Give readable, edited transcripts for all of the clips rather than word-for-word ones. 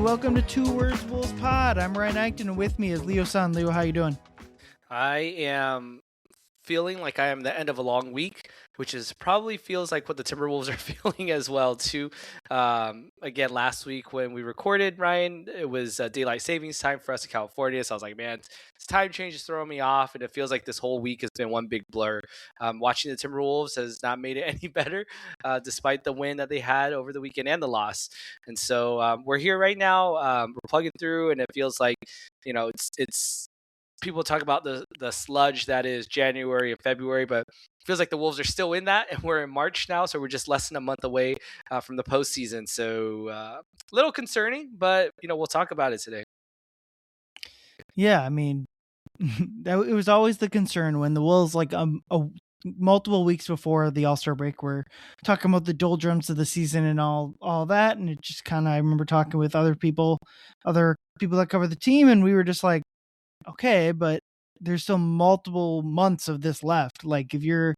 and welcome to Two Words Wolves Pod. I'm Ryan Eichten, and with me is Leo Sun. Leo, how you doing? I am feeling like I am the end of a long week, which is probably feels like what the Timberwolves are feeling as well too. Again, last week when we recorded, Ryan, it was daylight savings time for us in California, so I was like, man, this time change is throwing me off, and it feels like this whole week has been one big blur. Watching the Timberwolves has not made it any better, despite the win that they had over the weekend and the loss. And so we're here right now. We're plugging through, and it feels like it's people talk about the sludge that is January and February, but it feels like the Wolves are still in that, and we're in March now, so we're just less than a month away from the postseason. So a little concerning, but we'll talk about it today. Yeah, I mean, it was always the concern when the Wolves, multiple weeks before the All-Star break, were talking about the doldrums of the season and all that, and it just kind of, I remember talking with other people that cover the team, and we were just like, okay, but there's still multiple months of this left. Like, if you're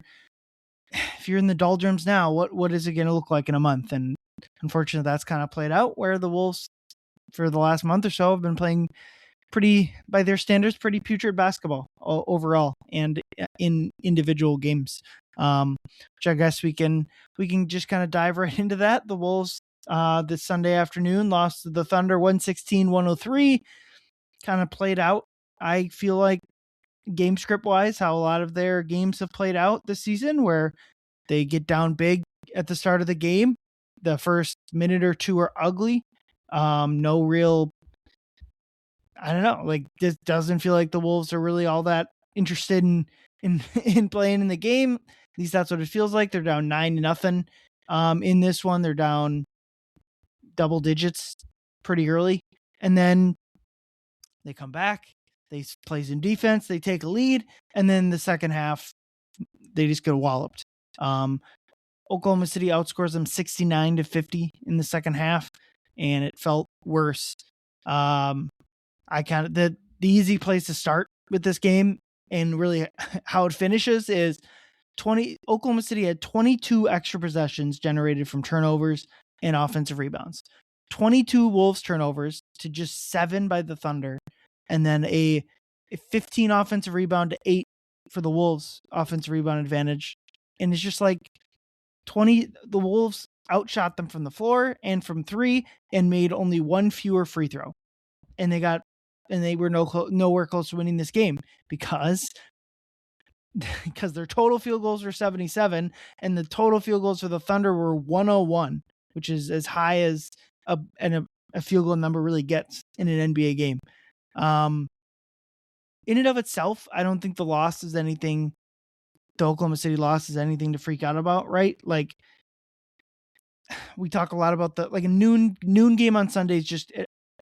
in the doldrums now, what is it going to look like in a month? And unfortunately, that's kind of played out where the Wolves, for the last month or so, have been playing pretty, by their standards, pretty putrid basketball overall and in individual games. Which I guess we can just kind of dive right into that. The Wolves this Sunday afternoon lost to the Thunder 116-103. Kind of played out, I feel like, game script wise, how a lot of their games have played out this season, where they get down big at the start of the game. The first minute or two are ugly. No real, I don't know, like, this doesn't feel like the Wolves are really all that interested in playing in the game. At least that's what it feels like. They're down 9-0. In this one, they're down double digits pretty early. And then they come back, they play some defense, they take a lead, and then the second half, they just get walloped. Oklahoma City outscores them 69-50 in the second half, and it felt worse. The easy place to start with this game and really how it finishes is Oklahoma City had 22 extra possessions generated from turnovers and offensive rebounds. 22 Wolves turnovers to just 7 by the Thunder, and then a 15 offensive rebound to 8 for the Wolves offensive rebound advantage. And it's just like the Wolves outshot them from the floor and from three and made only one fewer free throw. And they were nowhere close to winning this game because their total field goals were 77 and the total field goals for the Thunder were 101, which is as high as a field goal number really gets in an NBA game. In and of itself, I don't think the Oklahoma City loss is anything to freak out about, right? Like, we talk a lot about a noon game on Sunday is just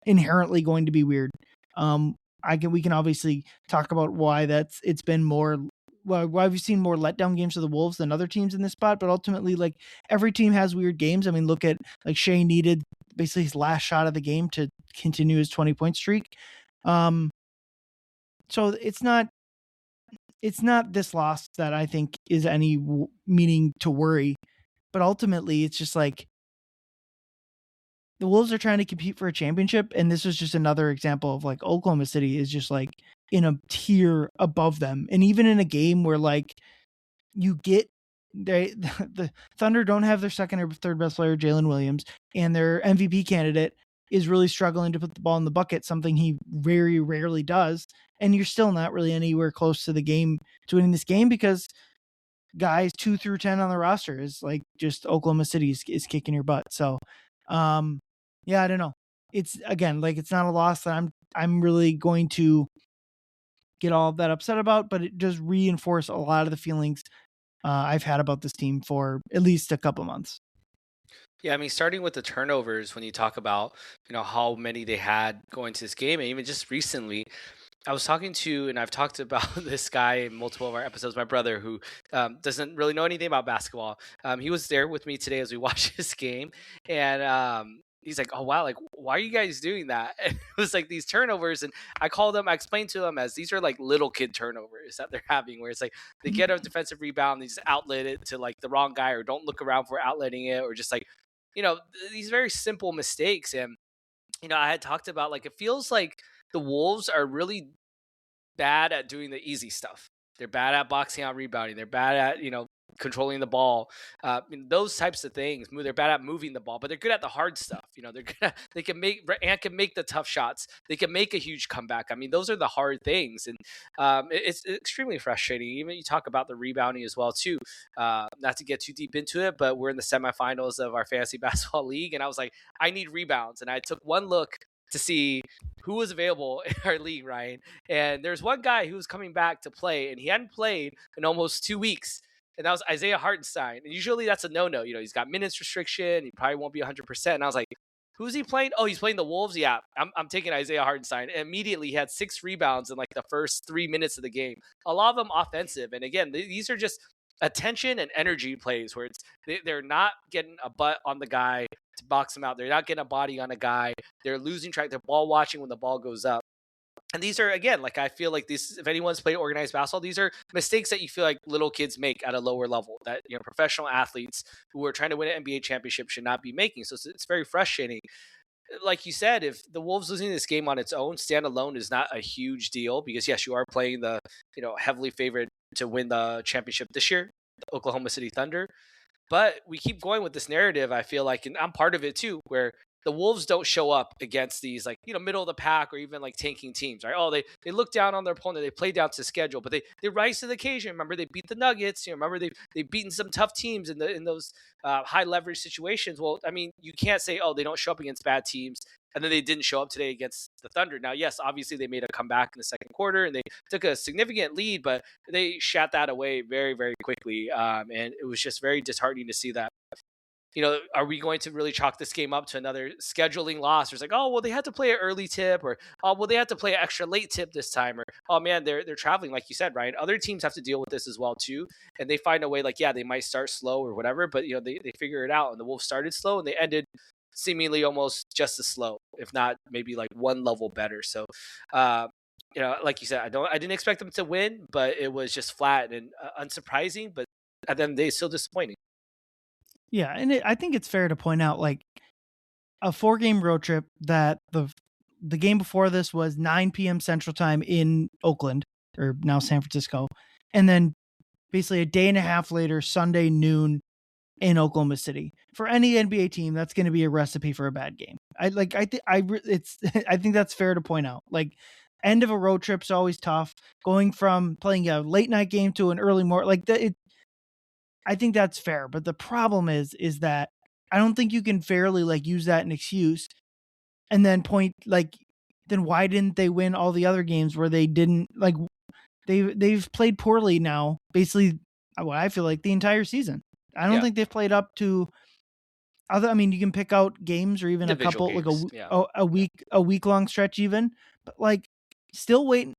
inherently going to be weird. We can obviously talk about why it's been more, why we've seen more letdown games of the Wolves than other teams in this spot, but ultimately, like, every team has weird games. I mean, look at, like, Shea needed basically his last shot of the game to continue his 20-point streak. So it's not this loss that I think is any meaning to worry, but ultimately it's just like the Wolves are trying to compete for a championship, and this was just another example of, like, Oklahoma City is just, like, in a tier above them. And even in a game where, like, the Thunder don't have their second or third best player, Jalen Williams, and their MVP candidate is really struggling to put the ball in the bucket, something he very rarely does, and you're still not really anywhere close to winning this game because guys 2 through 10 on the roster is, like, just Oklahoma City is kicking your butt. So, yeah, I don't know. It's, again, like, it's not a loss that I'm really going to get all of that upset about, but it does reinforce a lot of the feelings I've had about this team for at least a couple months. Yeah, I mean, starting with the turnovers, when you talk about how many they had going to this game, and even just recently, I was talking to, and I've talked about this guy in multiple of our episodes, my brother, who doesn't really know anything about basketball. He was there with me today as we watched this game, and he's like, "Oh wow, like, why are you guys doing that?" And it was like these turnovers, and I explained to him as these are like little kid turnovers that they're having, where it's like they get a defensive rebound, they just outlet it to, like, the wrong guy, or don't look around for outletting it, or just, like, these very simple mistakes. And I had talked about, like, it feels like the Wolves are really bad at doing the easy stuff. They're bad at boxing out rebounding. They're bad at, controlling the ball. Those types of things. They're bad at moving the ball, but they're good at the hard stuff. They're good at, they can make and can make the tough shots. They can make a huge comeback. I mean, those are the hard things, and it's extremely frustrating. Even you talk about the rebounding as well too. Not to get too deep into it, but we're in the semifinals of our fantasy basketball league, and I was like, I need rebounds, and I took one look to see who was available in our league, Ryan. And there's one guy who was coming back to play, and he hadn't played in almost 2 weeks. And that was Isaiah Hartenstein. And usually that's a no-no. He's got minutes restriction. He probably won't be 100%. And I was like, who's he playing? Oh, he's playing the Wolves. Yeah, I'm taking Isaiah Hartenstein. And immediately he had 6 rebounds in like the first 3 minutes of the game. A lot of them offensive. And again, these are just attention and energy plays where they're not getting a butt on the guy to box him out. They're not getting a body on a guy. They're losing track. They're ball watching when the ball goes up. And these are, again, like, I feel like this, if anyone's played organized basketball, these are mistakes that you feel like little kids make at a lower level that, professional athletes who are trying to win an NBA championship should not be making. So it's very frustrating. Like you said, if the Wolves losing this game on its own, standalone, is not a huge deal because, yes, you are playing the, heavily favored to win the championship this year, the Oklahoma City Thunder. But we keep going with this narrative, I feel like, and I'm part of it too, where the Wolves don't show up against these, like, middle of the pack or even like tanking teams, right? Oh, they look down on their opponent, they play down to schedule, but they rise to the occasion. Remember, they beat the Nuggets. Remember, they've beaten some tough teams in those high leverage situations. Well, I mean, you can't say, oh, they don't show up against bad teams, and then they didn't show up today against the Thunder. Now, yes, obviously they made a comeback in the second quarter and they took a significant lead, but they shot that away very, very quickly, and it was just very disheartening to see that. Are we going to really chalk this game up to another scheduling loss? Or it's like, oh, well, they had to play an early tip, or, oh, well, they had to play an extra late tip this time, or, oh man, they're traveling, like you said, Ryan. Other teams have to deal with this as well too, and they find a way. Like, yeah, they might start slow or whatever, but they figure it out. And the Wolves started slow, and they ended seemingly almost just as slow, if not maybe like one level better. So, like you said, I didn't expect them to win, but it was just flat and unsurprising. But at the end of the day, still disappointing. Yeah, and I think it's fair to point out, like, a 4-game road trip that the game before this was 9 p.m. Central Time in Oakland, or now San Francisco, and then basically a day and a half later, Sunday noon in Oklahoma City. For any NBA team, that's going to be a recipe for a bad game. I think that's fair to point out. Like, end of a road trip is always tough. Going from playing a late night game to an early morning, like that, I think that's fair. But the problem is that I don't think you can fairly, like, use that an excuse and then point, like, then why didn't they win all the other games where they didn't, like, they've played poorly now, basically what I feel like the entire season. I don't think they've played up to other. I mean, you can pick out games or even Individual a couple, games, like a week long stretch even, but like still waiting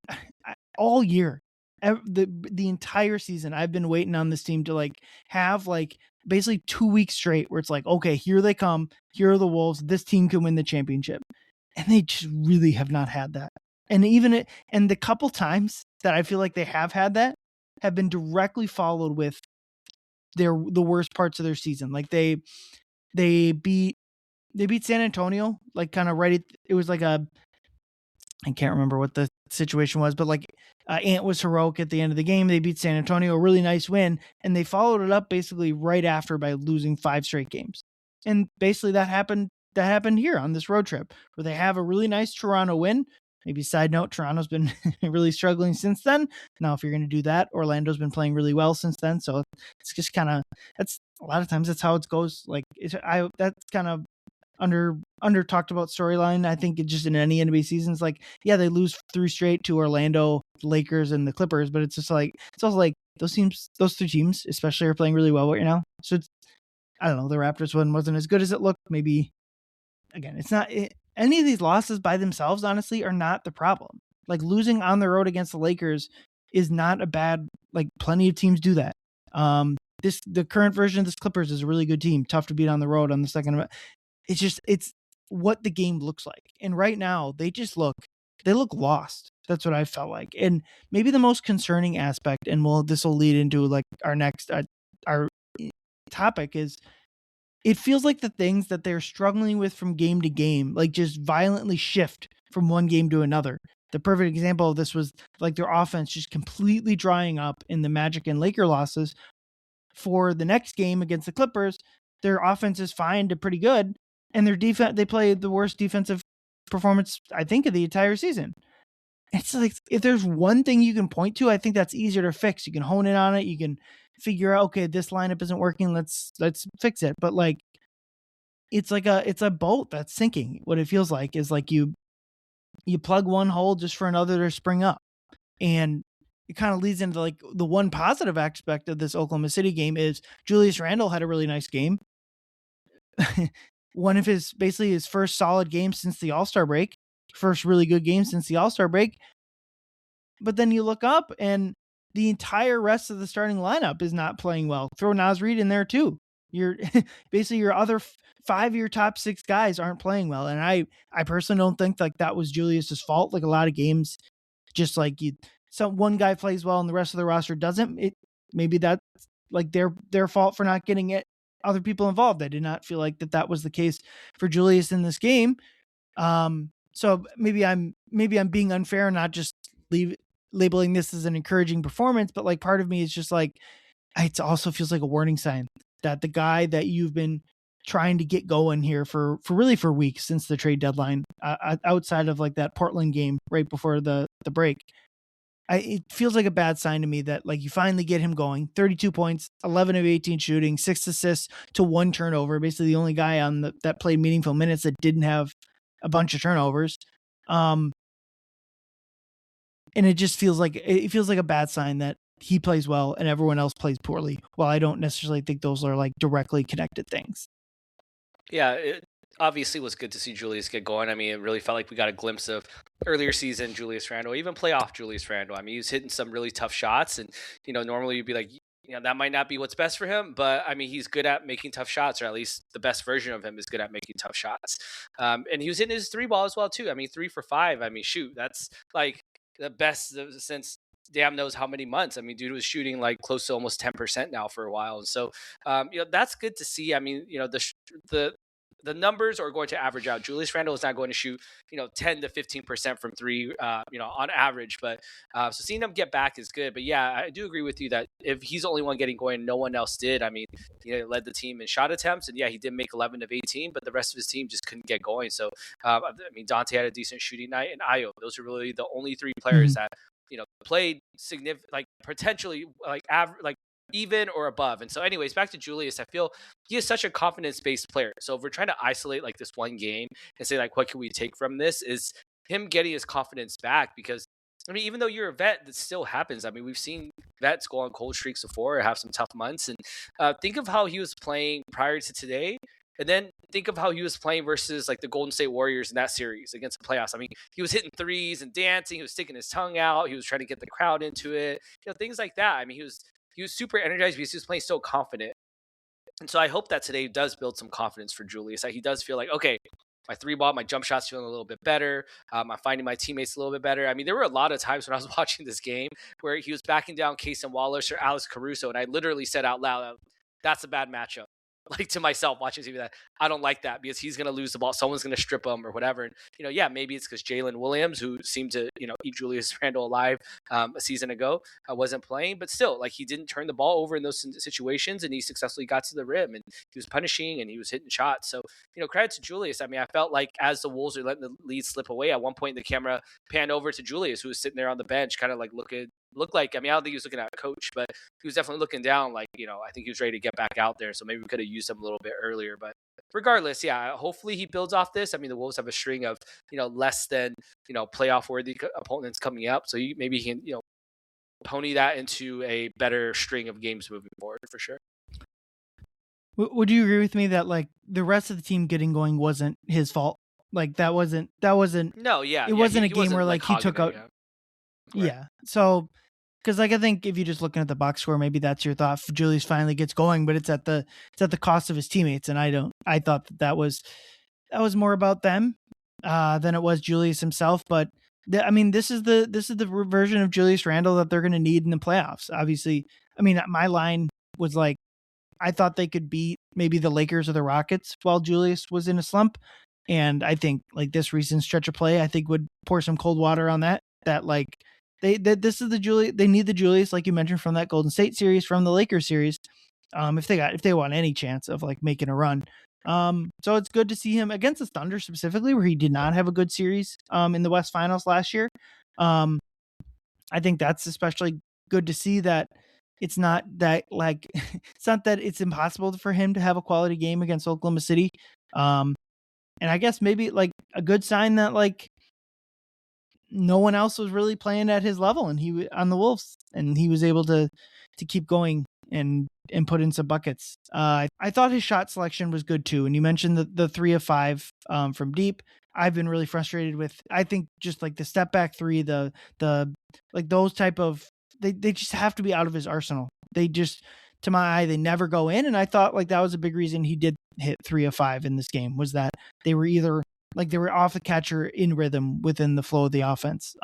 all year. The entire season I've been waiting on this team to, like, have, like, basically 2 weeks straight where it's like, okay, here they come, here are the Wolves, this team can win the championship, and they just really have not had that. And and the couple times that I feel like they have had that have been directly followed with the worst parts of their season. Like, they beat San Antonio, like, kind of right. It was like I can't remember what the situation was, but, like, Ant was heroic at the end of the game. They beat San Antonio, a really nice win, and they followed it up basically right after by losing 5 straight games. And basically that happened here on this road trip where they have a really nice Toronto win. Maybe side note, Toronto's been really struggling since then. Now, if you're going to do that, Orlando's been playing really well since then. So it's just kind of, that's a lot of times that's how it goes. Like, that's kind of under talked about storyline. I think it just in any NBA season, it's like, yeah, they lose 3 straight to Orlando, Lakers, and the Clippers, but it's just like, it's also like those 3 teams especially are playing really well right now. So it's, I don't know, the Raptors one wasn't as good as it looked. Maybe, again, it's not any of these losses by themselves, honestly, are not the problem. Like, losing on the road against the Lakers is not a bad, like, plenty of teams do that. The current version of this Clippers is a really good team, tough to beat on the road on the second. It's what the game looks like. And right now they look lost. That's what I felt like. And maybe the most concerning aspect, and this will lead into, like, our next, our topic, is it feels like the things that they're struggling with from game to game, like just violently shift from one game to another. The perfect example of this was like their offense just completely drying up in the Magic and Laker losses. For the next game against the Clippers, their offense is fine to pretty good, and their defense, they played the worst defensive performance I think of the entire season. It's like if there's one thing you can point to, I think that's easier to fix. You can hone in on it. You can figure out, okay, this lineup isn't working. Let's fix it. But like it's a boat that's sinking. What it feels like is like you plug one hole just for another to spring up. And it kind of leads into like the one positive aspect of this Oklahoma City game is Julius Randle had a really nice game. One of his basically his first solid game since the All-Star break, first really good game since the All-Star break. But then you look up and the entire rest of the starting lineup is not playing well. Throw Naz Reid in there too. You're basically your other 5 of your top 6 guys aren't playing well. And I personally don't think like that was Julius's fault. Like a lot of games, just like one guy plays well and the rest of the roster doesn't. Maybe that's like their fault for not getting other people involved. I did not feel like that was the case for Julius in this game. So maybe I'm being unfair and not just labeling this as an encouraging performance, but like part of me is just like, it also feels like a warning sign that the guy that you've been trying to get going here for weeks since the trade deadline, outside of like that Portland game right before the break, it feels like a bad sign to me that like you finally get him going. 32 points, 11 of 18 shooting, 6 assists to 1 turnover. Basically the only guy on that played meaningful minutes that didn't have a bunch of turnovers. And it just feels like a bad sign that he plays well and everyone else plays poorly. While I don't necessarily think those are like directly connected things. Yeah, it obviously was good to see Julius get going. I mean, it really felt like we got a glimpse of earlier season Julius Randle, even playoff Julius Randle. I mean, he was hitting some really tough shots, and normally you'd be like, that might not be what's best for him, but I mean, he's good at making tough shots, or at least the best version of him is good at making tough shots. And he was hitting his 3-ball as well too. I mean, 3 for 5. I mean, shoot, that's like the best since damn knows how many months. I mean, dude was shooting like close to almost 10% now for a while, and so that's good to see. I mean, the numbers are going to average out. Julius Randle is not going to shoot, 10 to 15% from 3, on average. But so seeing him get back is good. But yeah, I do agree with you that if he's the only one getting going, no one else did. I mean, he led the team in shot attempts, and yeah, he did make 11 of 18, but the rest of his team just couldn't get going. So I mean, Dante had a decent shooting night, and Ayo. Those are really the only 3 players that played significant, like potentially like even or above. And so anyways, back to Julius, I feel he is such a confidence-based player. So if we're trying to isolate like this one game and say like, what can we take from this, is him getting his confidence back. Because I mean, even though you're a vet, that still happens. I mean, we've seen vets go on cold streaks before or have some tough months. And think of how he was playing prior to today. And then think of how he was playing versus like the Golden State Warriors in that series against the playoffs. I mean, he was hitting threes and dancing. He was sticking his tongue out. He was trying to get the crowd into it. Things like that. I mean, he was super energized because he was playing so confident. And so I hope that today does build some confidence for Julius, that he does feel like, okay, my 3-ball, my jump shot's feeling a little bit better. I'm finding my teammates a little bit better. I mean, there were a lot of times when I was watching this game where he was backing down Cason Wallace or Alex Caruso, and I literally said out loud, that's a bad matchup. Like to myself watching TV, that I don't like that because he's going to lose the ball. Someone's going to strip him or whatever. And, yeah, maybe it's because Jalen Williams, who seemed to, eat Julius Randle alive a season ago, wasn't playing. But still, like, he didn't turn the ball over in those situations, and he successfully got to the rim, and he was punishing and he was hitting shots. So, credit to Julius. I mean, I felt like as the Wolves are letting the lead slip away, at one point the camera panned over to Julius, who was sitting there on the bench, kind of like looked like, I mean, I don't think he was looking at a coach, but he was definitely looking down, like, I think he was ready to get back out there. So maybe we could have used him a little bit earlier. But regardless, yeah, hopefully he builds off this. I mean, the Wolves have a string of, less than, playoff worthy opponents coming up. So maybe he can, pony that into a better string of games moving forward for sure. Would you agree with me that like the rest of the team getting going wasn't his fault? Like that wasn't no, yeah, it wasn't a game where like he took out. Yeah. So, because like I think if you're just looking at the box score, maybe that's your thought. Julius finally gets going, but it's at the cost of his teammates, and I thought that was more about them than it was Julius himself. But I mean, this is the version of Julius Randle that they're going to need in the playoffs. Obviously, I mean, my line was like, I thought they could beat maybe the Lakers or the Rockets while Julius was in a slump. And I think like this recent stretch of play, I think would pour some cold water on that. That like this is the Julius, they need the Julius, like you mentioned, from that Golden State series, from the Lakers series. If they want any chance of like making a run. So it's good to see him against the Thunder specifically, where he did not have a good series in the West Finals last year. I think that's especially good to see that it's not that like it's not that it's impossible for him to have a quality game against Oklahoma City. And I guess maybe like a good sign that like no one else was really playing at his level, and he on the Wolves, and he was able to keep going and put in some buckets. I thought his shot selection was good too, and you mentioned the 3 of 5 from deep. I've been really frustrated with. I think just like the step back three, the like those type of they just have to be out of his arsenal. They just, to my eye, they never go in, and I thought like that was a big reason he did hit 3 of 5 in this game, was that they were either like they were off the catcher in rhythm within the flow of the offense.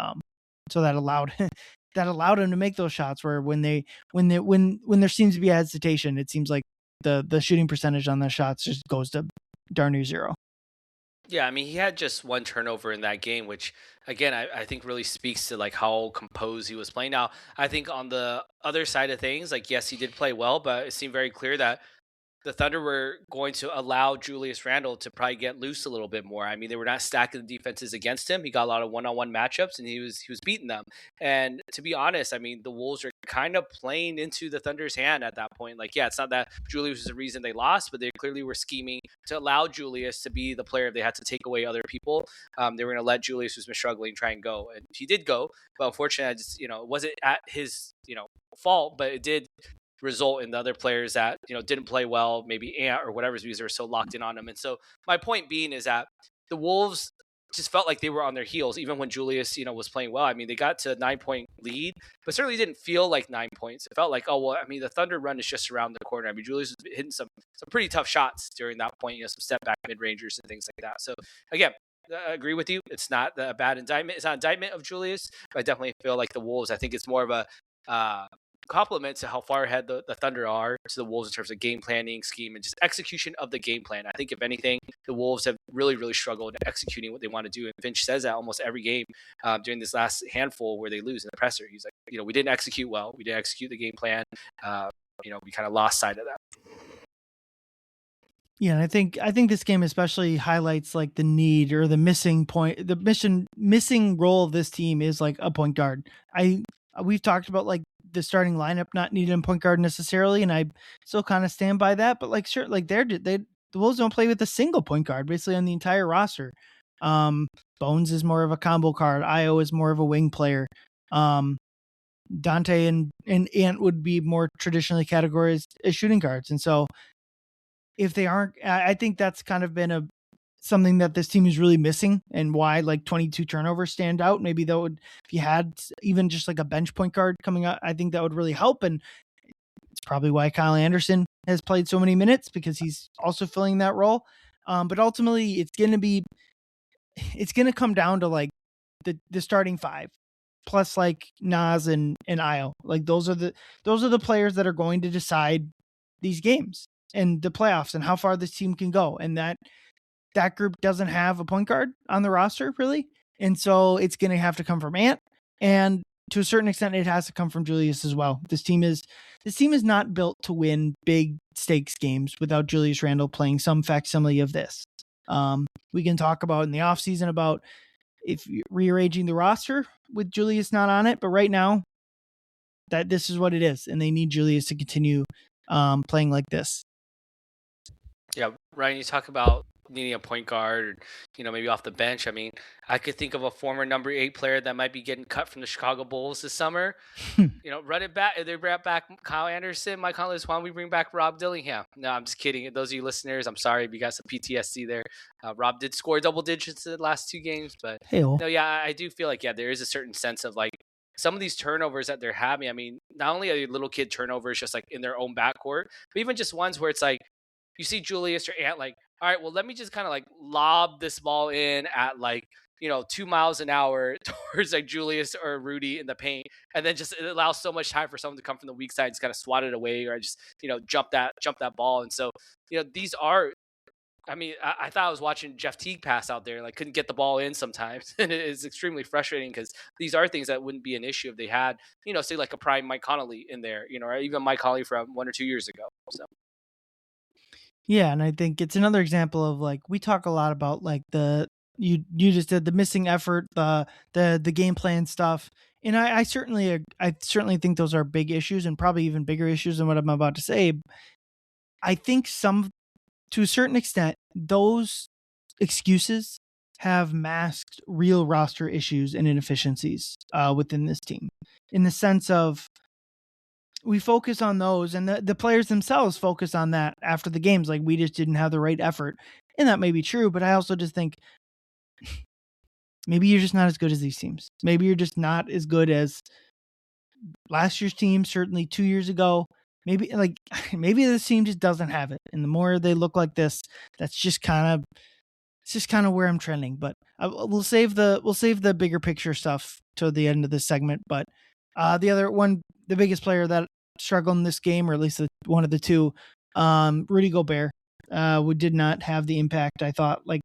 So that allowed him to make those shots where when there seems to be a hesitation, it seems like the shooting percentage on the shots just goes to darn near zero. Yeah, I mean, he had just one turnover in that game, which again, I think really speaks to like how composed he was playing. Now, I think on the other side of things, like yes, he did play well, but it seemed very clear that the Thunder were going to allow Julius Randle to probably get loose a little bit more. I mean, they were not stacking the defenses against him. He got a lot of one-on-one matchups, and he was beating them. And to be honest, I mean, the Wolves are kind of playing into the Thunder's hand at that point. Like, yeah, it's not that Julius was the reason they lost, but they clearly were scheming to allow Julius to be the player. If they had to take away other people, they were going to let Julius, who's been struggling, try and go. And he did go, but unfortunately, I just it wasn't at his fault, but it did result in the other players that didn't play well, maybe Ant or whatever, because they were so locked in on him. And so my point being is that the Wolves just felt like they were on their heels even when Julius was playing well. I mean, they got to a 9-point lead, but certainly didn't feel like 9 points. It felt like, oh well, I mean, the Thunder run is just around the corner. I mean, Julius was hitting some pretty tough shots during that point, some step back mid rangers and things like that. So again, I agree with you. It's not a bad indictment. It's not an indictment of Julius, but I definitely feel like the Wolves, I think it's more of a compliment to how far ahead the Thunder are to the Wolves in terms of game planning, scheme, and just execution of the game plan. I think if anything, the Wolves have really, really struggled in executing what they want to do. And Finch says that almost every game during this last handful where they lose in the presser. He's like, we didn't execute well. We didn't execute the game plan. We kind of lost sight of that. Yeah, and I think this game especially highlights like the need or the missing point, missing role of this team is like a point guard. We've talked about like the starting lineup not needing a point guard necessarily, and I still kind of stand by that. But like, sure, like the Wolves don't play with a single point guard basically on the entire roster. Bones is more of a combo card. Io is more of a wing player. Dante and Ant would be more traditionally categorized as shooting guards, and so if they aren't, I think that's kind of been something that this team is really missing, and why like 22 turnovers stand out. Maybe that would, if you had even just like a bench point guard coming out, I think that would really help. And it's probably why Kyle Anderson has played so many minutes, because he's also filling that role. But ultimately it's going to come down to like the starting five plus like Nas and Io. Like those are the players that are going to decide these games and the playoffs and how far this team can go. And that group doesn't have a point guard on the roster really. And so it's going to have to come from Ant, and to a certain extent it has to come from Julius as well. This team is not built to win big stakes games without Julius Randle playing some facsimile of this. We can talk about in the offseason about if rearranging the roster with Julius not on it, but right now that this is what it is, and they need Julius to continue playing like this. Yeah, Ryan, you talk about needing a point guard, or maybe off the bench. I mean, I could think of a former number 8 player that might be getting cut from the Chicago Bulls this summer. Run it back. If they bring back Kyle Anderson, Mike Conley, why don't we bring back Rob Dillingham? No, I'm just kidding. Those of you listeners, I'm sorry if you got some PTSD there. Rob did score double digits in the last 2 games, but I do feel like there is a certain sense of like some of these turnovers that they're having. I mean, not only are they little kid turnovers just like in their own backcourt, but even just ones where it's like you see Julius or Ant like, all right, well, let me just kind of like lob this ball in at like 2 miles an hour towards like Julius or Rudy in the paint, and then just it allows so much time for someone to come from the weak side and just kind of swat it away, or just jump that ball. And so these are, I mean, I thought I was watching Jeff Teague pass out there, like couldn't get the ball in sometimes, and it is extremely frustrating because these are things that wouldn't be an issue if they had, say like a prime Mike Conley in there, or even Mike Conley from 1 or 2 years ago. So Yeah, and I think it's another example of like we talk a lot about like you just did the missing effort, the game plan stuff. And I certainly think those are big issues and probably even bigger issues than what I'm about to say. I think some to a certain extent, those excuses have masked real roster issues and inefficiencies within this team, in the sense of we focus on those, and the players themselves focus on that after the games. Like, we just didn't have the right effort. And that may be true, but I also just think maybe you're just not as good as these teams. Maybe you're just not as good as last year's team, certainly 2 years ago. Maybe maybe this team just doesn't have it. And the more they look like this, that's just kind of it's just kind of where I'm trending. But we'll save the bigger picture stuff to the end of this segment. But the other one, the biggest player that struggled in this game, or at least one of the two, Rudy Gobert, who did not have the impact I thought like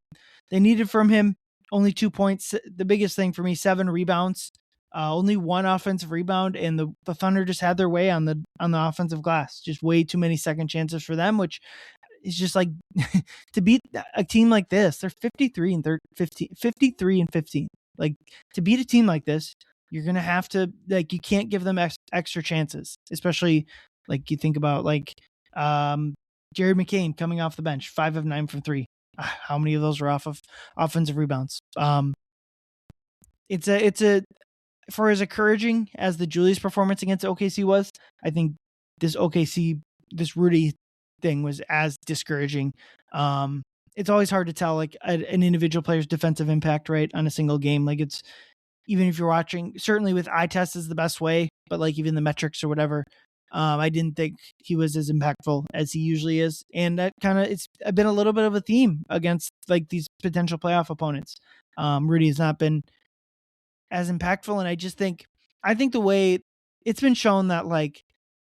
they needed from him. Only 2 points. The biggest thing for me, 7 rebounds. Only one offensive rebound, and the Thunder just had their way on the offensive glass. Just way too many second chances for them, which is just like to beat a team like this. They're 53 and 15. Like, to beat a team like this, you're gonna have to, like, you can't give them extra chances, especially like you think about like Jared McCain coming off the bench, 5 of 9 from 3. How many of those were off of offensive rebounds? It's a for as encouraging as the Julius performance against OKC was, I think this Rudy thing was as discouraging. It's always hard to tell like an individual player's defensive impact, right, on a single game. Like, it's, even if you're watching, certainly with eye test is the best way, but like even the metrics or whatever, I didn't think he was as impactful as he usually is. And that it's been a little bit of a theme against like these potential playoff opponents. Rudy has not been as impactful. And I think the way it's been shown that like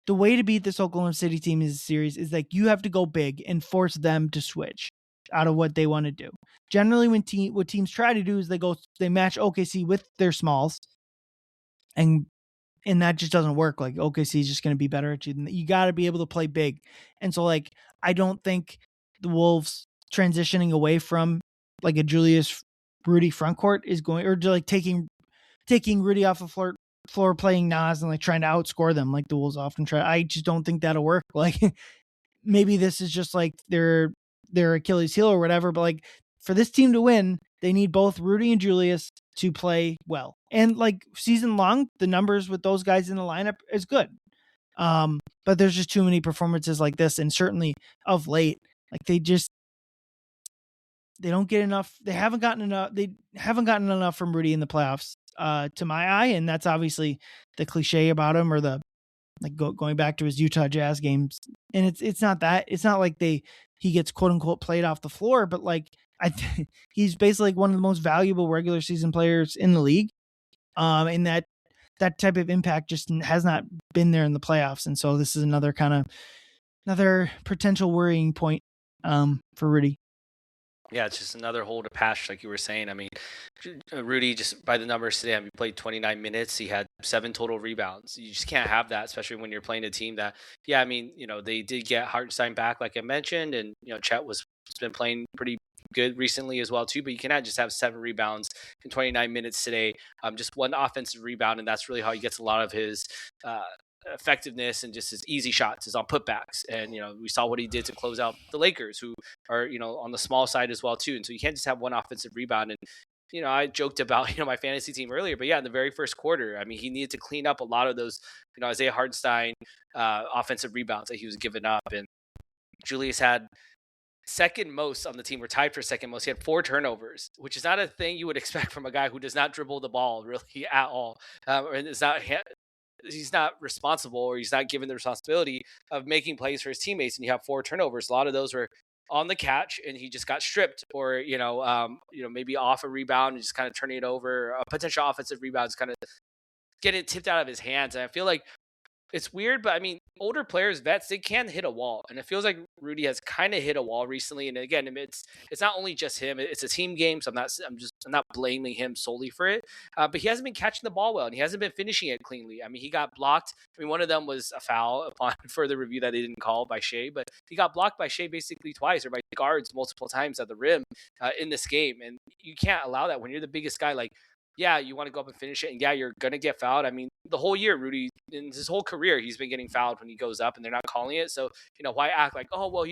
the way to beat this Oklahoma City team in this series is like you have to go big and force them to switch out of what they want to do. Generally, what teams try to do is they match OKC with their smalls, and that just doesn't work. Like, OKC is just going to be better at you. You got to be able to play big. And so like I don't think the Wolves transitioning away from like a Julius Rudy front court is going, or like taking Rudy off the floor playing Nas and like trying to outscore them like the Wolves often try. I just don't think that'll work. Like, maybe this is just like their Achilles heel or whatever, but like for this team to win, they need both Rudy and Julius to play well. And like season long, the numbers with those guys in the lineup is good. But there's just too many performances like this, and certainly of late, like they don't get enough. They haven't gotten enough from Rudy in the playoffs, to my eye, and that's obviously the cliche about him, or the like going back to his Utah Jazz games. And it's not like he gets quote unquote played off the floor, but like he's basically one of the most valuable regular season players in the league. And that type of impact just has not been there in the playoffs. And so this is another potential worrying point for Rudy. yeah, it's just another hole to patch, like you were saying. I mean, Rudy, just by the numbers today, he played 29 minutes. He had 7 total rebounds. You just can't have that, especially when you're playing a team that, yeah, I mean, they did get Hartenstein back, like I mentioned, and Chet has been playing pretty good recently as well too. But you cannot just have 7 rebounds in 29 minutes today. Just one offensive rebound, and that's really how he gets a lot of his effectiveness, and just his easy shots is on putbacks. And we saw what he did to close out the Lakers, who are on the small side as well too. And so you can't just have one offensive rebound. And I joked about my fantasy team earlier, but yeah, in the very first quarter, I mean, he needed to clean up a lot of those Isaiah Hartenstein offensive rebounds that he was giving up. And Julius had second most on the team, or tied for second most. He had 4 turnovers, which is not a thing you would expect from a guy who does not dribble the ball really at all, and he's not responsible, or he's not given the responsibility of making plays for his teammates. And you have 4 turnovers. A lot of those were on the catch and he just got stripped, or maybe off a rebound and just kind of turning it over, a potential offensive rebound, just kind of get it tipped out of his hands. And I feel like it's weird, but I mean, older players, vets, they can hit a wall, and it feels like Rudy has kind of hit a wall recently. And again, it's not only just him; it's a team game. So I'm not blaming him solely for it. But he hasn't been catching the ball well, and he hasn't been finishing it cleanly. I mean, he got blocked. I mean, one of them was a foul upon further review that they didn't call by Shea, but he got blocked by Shea basically twice, or by guards multiple times at the rim in this game, and you can't allow that when you're the biggest guy. Like, yeah, you want to go up and finish it, and yeah, you're gonna get fouled. I mean, the whole year, Rudy, in his whole career, he's been getting fouled when he goes up, and they're not calling it. So, why act like, oh well,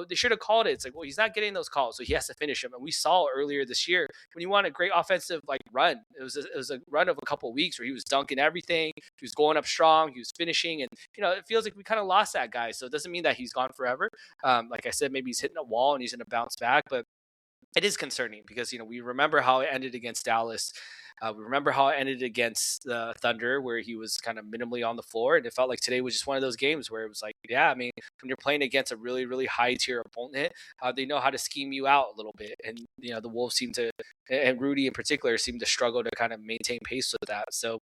they should have called it. It's like, well, he's not getting those calls, so he has to finish them. And we saw earlier this year when you want a great offensive run, it was a run of a couple of weeks where he was dunking everything, he was going up strong, he was finishing, and it feels like we kind of lost that guy. So it doesn't mean that he's gone forever. Like I said, maybe he's hitting a wall and he's gonna bounce back, but it is concerning because we remember how it ended against Dallas. We remember how it ended against the Thunder, where he was kind of minimally on the floor, and it felt like today was just one of those games where it was like, yeah, I mean, when you're playing against a really, really high tier opponent, they know how to scheme you out a little bit, and the Wolves seem to, and Rudy in particular, seem to struggle to kind of maintain pace with that. So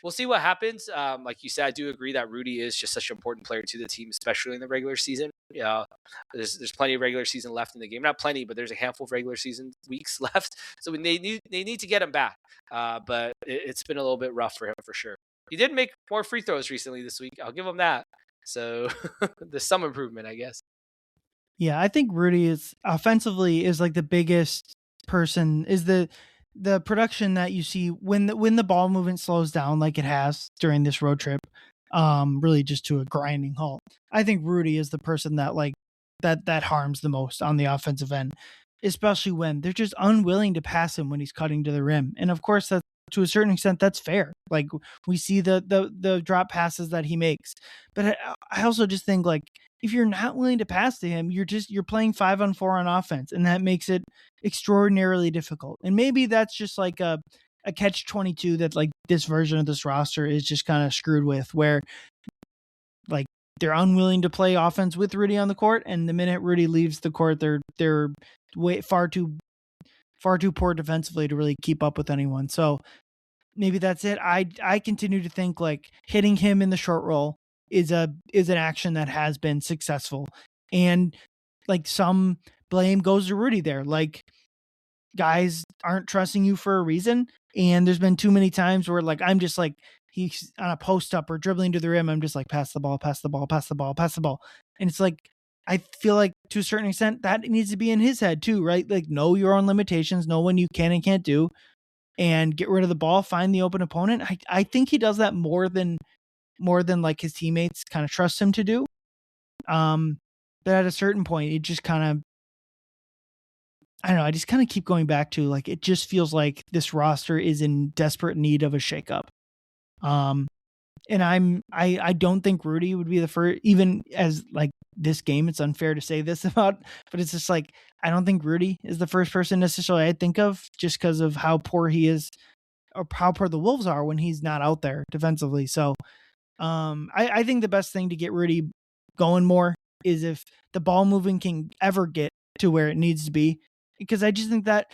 we'll see what happens. Like you said, I do agree that Rudy is just such an important player to the team, especially in the regular season. Yeah, there's plenty of regular season left in the game. Not plenty, but there's a handful of regular season weeks left. So they need to get him back. But it's been a little bit rough for him for sure. He did make more free throws recently this week. I'll give him that. So there's some improvement, I guess. Yeah, I think Rudy is offensively is like the biggest person, is the production that you see when the ball movement slows down like it has during this road trip, really just to a grinding halt. I think Rudy is the person that that harms the most on the offensive end, especially when they're just unwilling to pass him when he's cutting to the rim. And of course, that to a certain extent that's fair. Like, we see the drop passes that he makes, but I also just think, like, if you're not willing to pass to him, you're playing 5-on-4 on offense, and that makes it extraordinarily difficult. And maybe that's just like a catch 22 that, like, this version of this roster is just kind of screwed with, where, like, they're unwilling to play offense with Rudy on the court, and the minute Rudy leaves the court, they're far too poor defensively to really keep up with anyone. So maybe that's it. I continue to think, like, hitting him in the short roll is an action that has been successful, and, like, some blame goes to Rudy there. Like, guys aren't trusting you for a reason, and there's been too many times where, like, I'm just like, he's on a post up or dribbling to the rim, I'm just like, pass the ball, pass the ball, pass the ball, pass the ball. And it's like, I feel like to a certain extent that needs to be in his head too, right? Like, know your own limitations, know when you can and can't do, and get rid of the ball, find the open opponent. I think he does that more than like his teammates kind of trust him to do. But at a certain point, it just kind of, I don't know, I just kind of keep going back to, like, it just feels like this roster is in desperate need of a shakeup. And I don't think Rudy would be the first, even as, like, this game, it's unfair to say this about, but it's just like, I don't think Rudy is the first person necessarily I think of, just because of how poor he is, or how poor the Wolves are when he's not out there defensively. So I think the best thing to get Rudy going more is if the ball moving can ever get to where it needs to be, because I just think that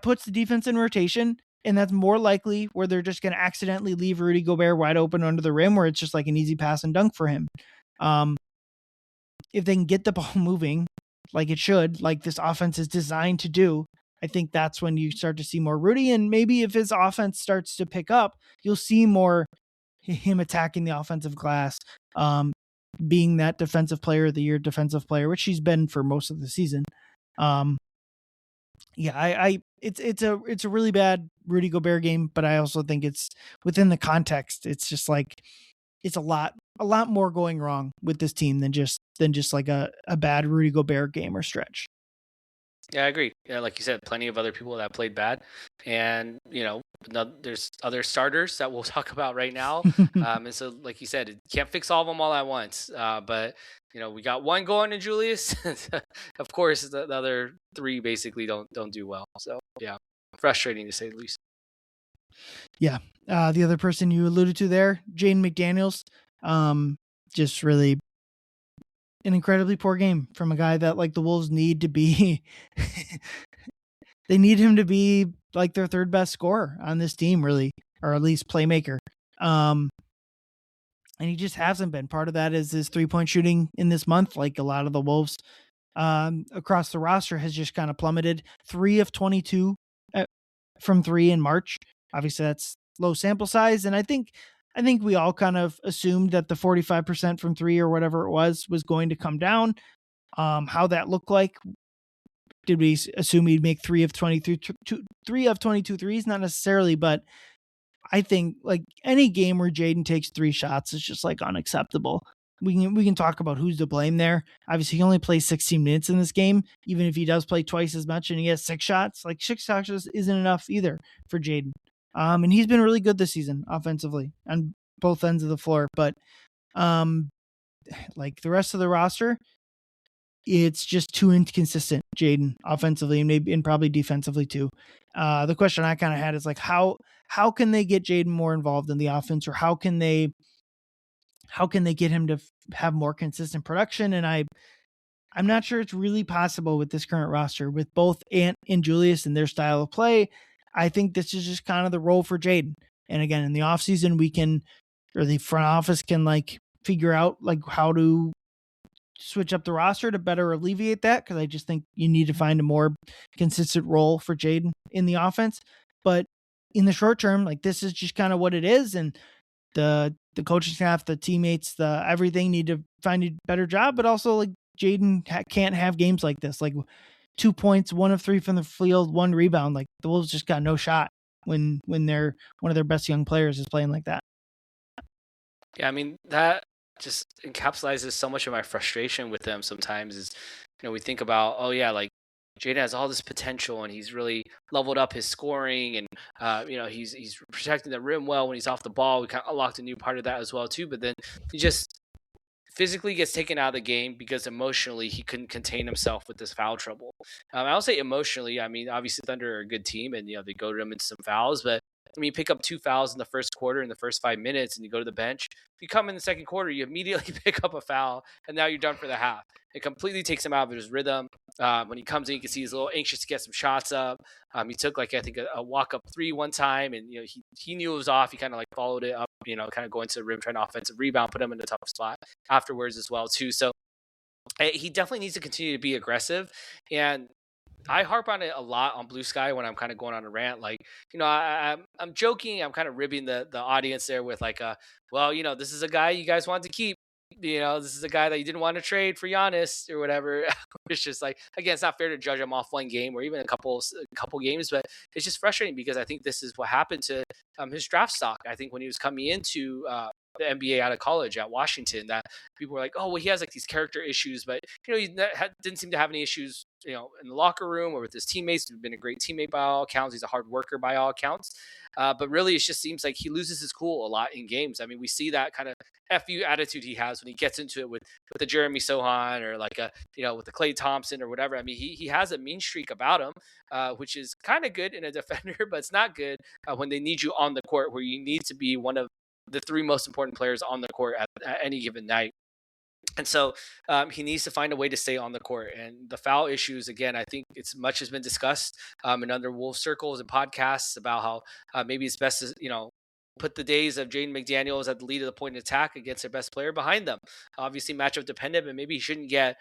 puts the defense in rotation, and that's more likely where they're just going to accidentally leave Rudy Gobert wide open under the rim, where it's just like an easy pass and dunk for him. If they can get the ball moving like it should, like this offense is designed to do, I think that's when you start to see more Rudy. And maybe if his offense starts to pick up, you'll see more him attacking the offensive glass, being that defensive player of the year defensive player, which he's been for most of the season. Yeah, it's a really bad Rudy Gobert game, but I also think it's within the context. It's just like, it's a lot more going wrong with this team than just like a bad Rudy Gobert game or stretch. Yeah, I agree. Yeah, like you said, plenty of other people that played bad, and there's other starters that we'll talk about right now. And so, like you said, it can't fix all of them all at once. But we got one going to Julius. Of course, the other three basically don't do well. So yeah, frustrating to say the least. Yeah, the other person you alluded to there, Jaden McDaniels, just really an incredibly poor game from a guy that like the Wolves need to be. They need him to be like their third best scorer on this team, really, or at least playmaker. And he just hasn't been. Part of that is his 3-point shooting in this month. Like a lot of the Wolves across the roster has just kind of plummeted. 3 of 22 from 3 in March. Obviously, that's low sample size, and I think we all kind of assumed that the 45% from 3 or whatever it was going to come down. How that looked like? Did we assume he'd make 3 of 22 threes? Not necessarily, but I think like any game where Jaden takes 3 shots is just like unacceptable. We can talk about who's to blame there. Obviously, he only plays 16 minutes in this game. Even if he does play twice as much and he has 6 shots, like 6 shots isn't enough either for Jaden. And he's been really good this season offensively on both ends of the floor. But like the rest of the roster, it's just too inconsistent, Jaden, offensively and probably defensively too. The question I kind of had is like how can they get Jaden more involved in the offense, or how can they get him to have more consistent production? And I'm not sure it's really possible with this current roster with both Ant and Julius and their style of play. I think this is just kind of the role for Jaden. And again, in the offseason, the front office can like figure out like how to switch up the roster to better alleviate that, because I just think you need to find a more consistent role for Jaden in the offense. But in the short term, like this is just kind of what it is, and the coaching staff, the teammates, the everything need to find a better job. But also, like Jaden can't have games like this, like 2 points, 1 of 3 from the field, 1 rebound. Like the Wolves just got no shot when they're one of their best young players is playing like that. Yeah, I mean that just encapsulates so much of my frustration with them sometimes is, we think about, oh yeah, like Jaden has all this potential and he's really leveled up his scoring, and he's protecting the rim well when he's off the ball. We kind of unlocked a new part of that as well too, but then he just physically gets taken out of the game because emotionally he couldn't contain himself with this foul trouble. I'll say emotionally, I mean, obviously Thunder are a good team and they go to them in some fouls, but I mean, you pick up 2 fouls in the first quarter in the first 5 minutes and you go to the bench. If you come in the second quarter, you immediately pick up a foul and now you're done for the half. It completely takes him out of his rhythm. When he comes in, you can see he's a little anxious to get some shots up. He took I think a walk up 3 one time, and he knew it was off. He kind of like followed it up, kind of going to the rim, trying to offensive rebound, put him in a tough spot afterwards as well too. So he definitely needs to continue to be aggressive. And I harp on it a lot on Blue Sky when I'm kind of going on a rant. Like, I'm joking. I'm kind of ribbing the audience there with like, well, this is a guy you guys want to keep. This is a guy that you didn't want to trade for Giannis or whatever. It's just like, again, it's not fair to judge him off one game or even a couple games, but it's just frustrating because I think this is what happened to his draft stock. I think when he was coming into the NBA out of college at Washington, that people were like, oh, well, he has like these character issues, but he didn't seem to have any issues, in the locker room or with his teammates. He's been a great teammate by all accounts. He's a hard worker by all accounts. But really, it just seems like he loses his cool a lot in games. I mean, we see that kind of FU attitude he has when he gets into it with the Jeremy Sohan or like with the Klay Thompson or whatever. I mean, he has a mean streak about him, which is kind of good in a defender, but it's not good when they need you on the court, where you need to be one of the 3 most important players on the court at any given night. And so he needs to find a way to stay on the court. And the foul issues, again, I think it's much has been discussed in other Wolf circles and podcasts about how maybe it's best to, put the days of Jaden McDaniels at the lead of the point of attack against their best player behind them. Obviously matchup dependent, but maybe he shouldn't get,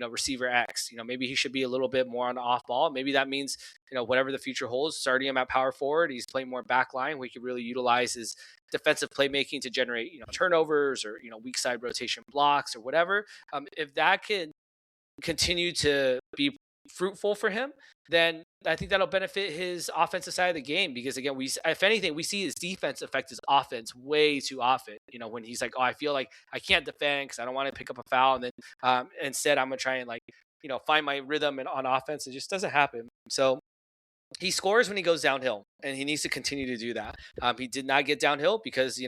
receiver X. Maybe he should be a little bit more on the off ball. Maybe that means, whatever the future holds, starting him at power forward, he's playing more back line where he could really utilize his defensive playmaking to generate, turnovers or, weak side rotation blocks or whatever. If that can continue to be fruitful for him, then I think that'll benefit his offensive side of the game, because again, if anything, we see his defense affect his offense way too often. When he's like, oh, I feel like I can't defend because I don't want to pick up a foul, and then instead I'm gonna try and find my rhythm on offense. It just doesn't happen. So he scores when he goes downhill, and he needs to continue to do that. He did not get downhill because,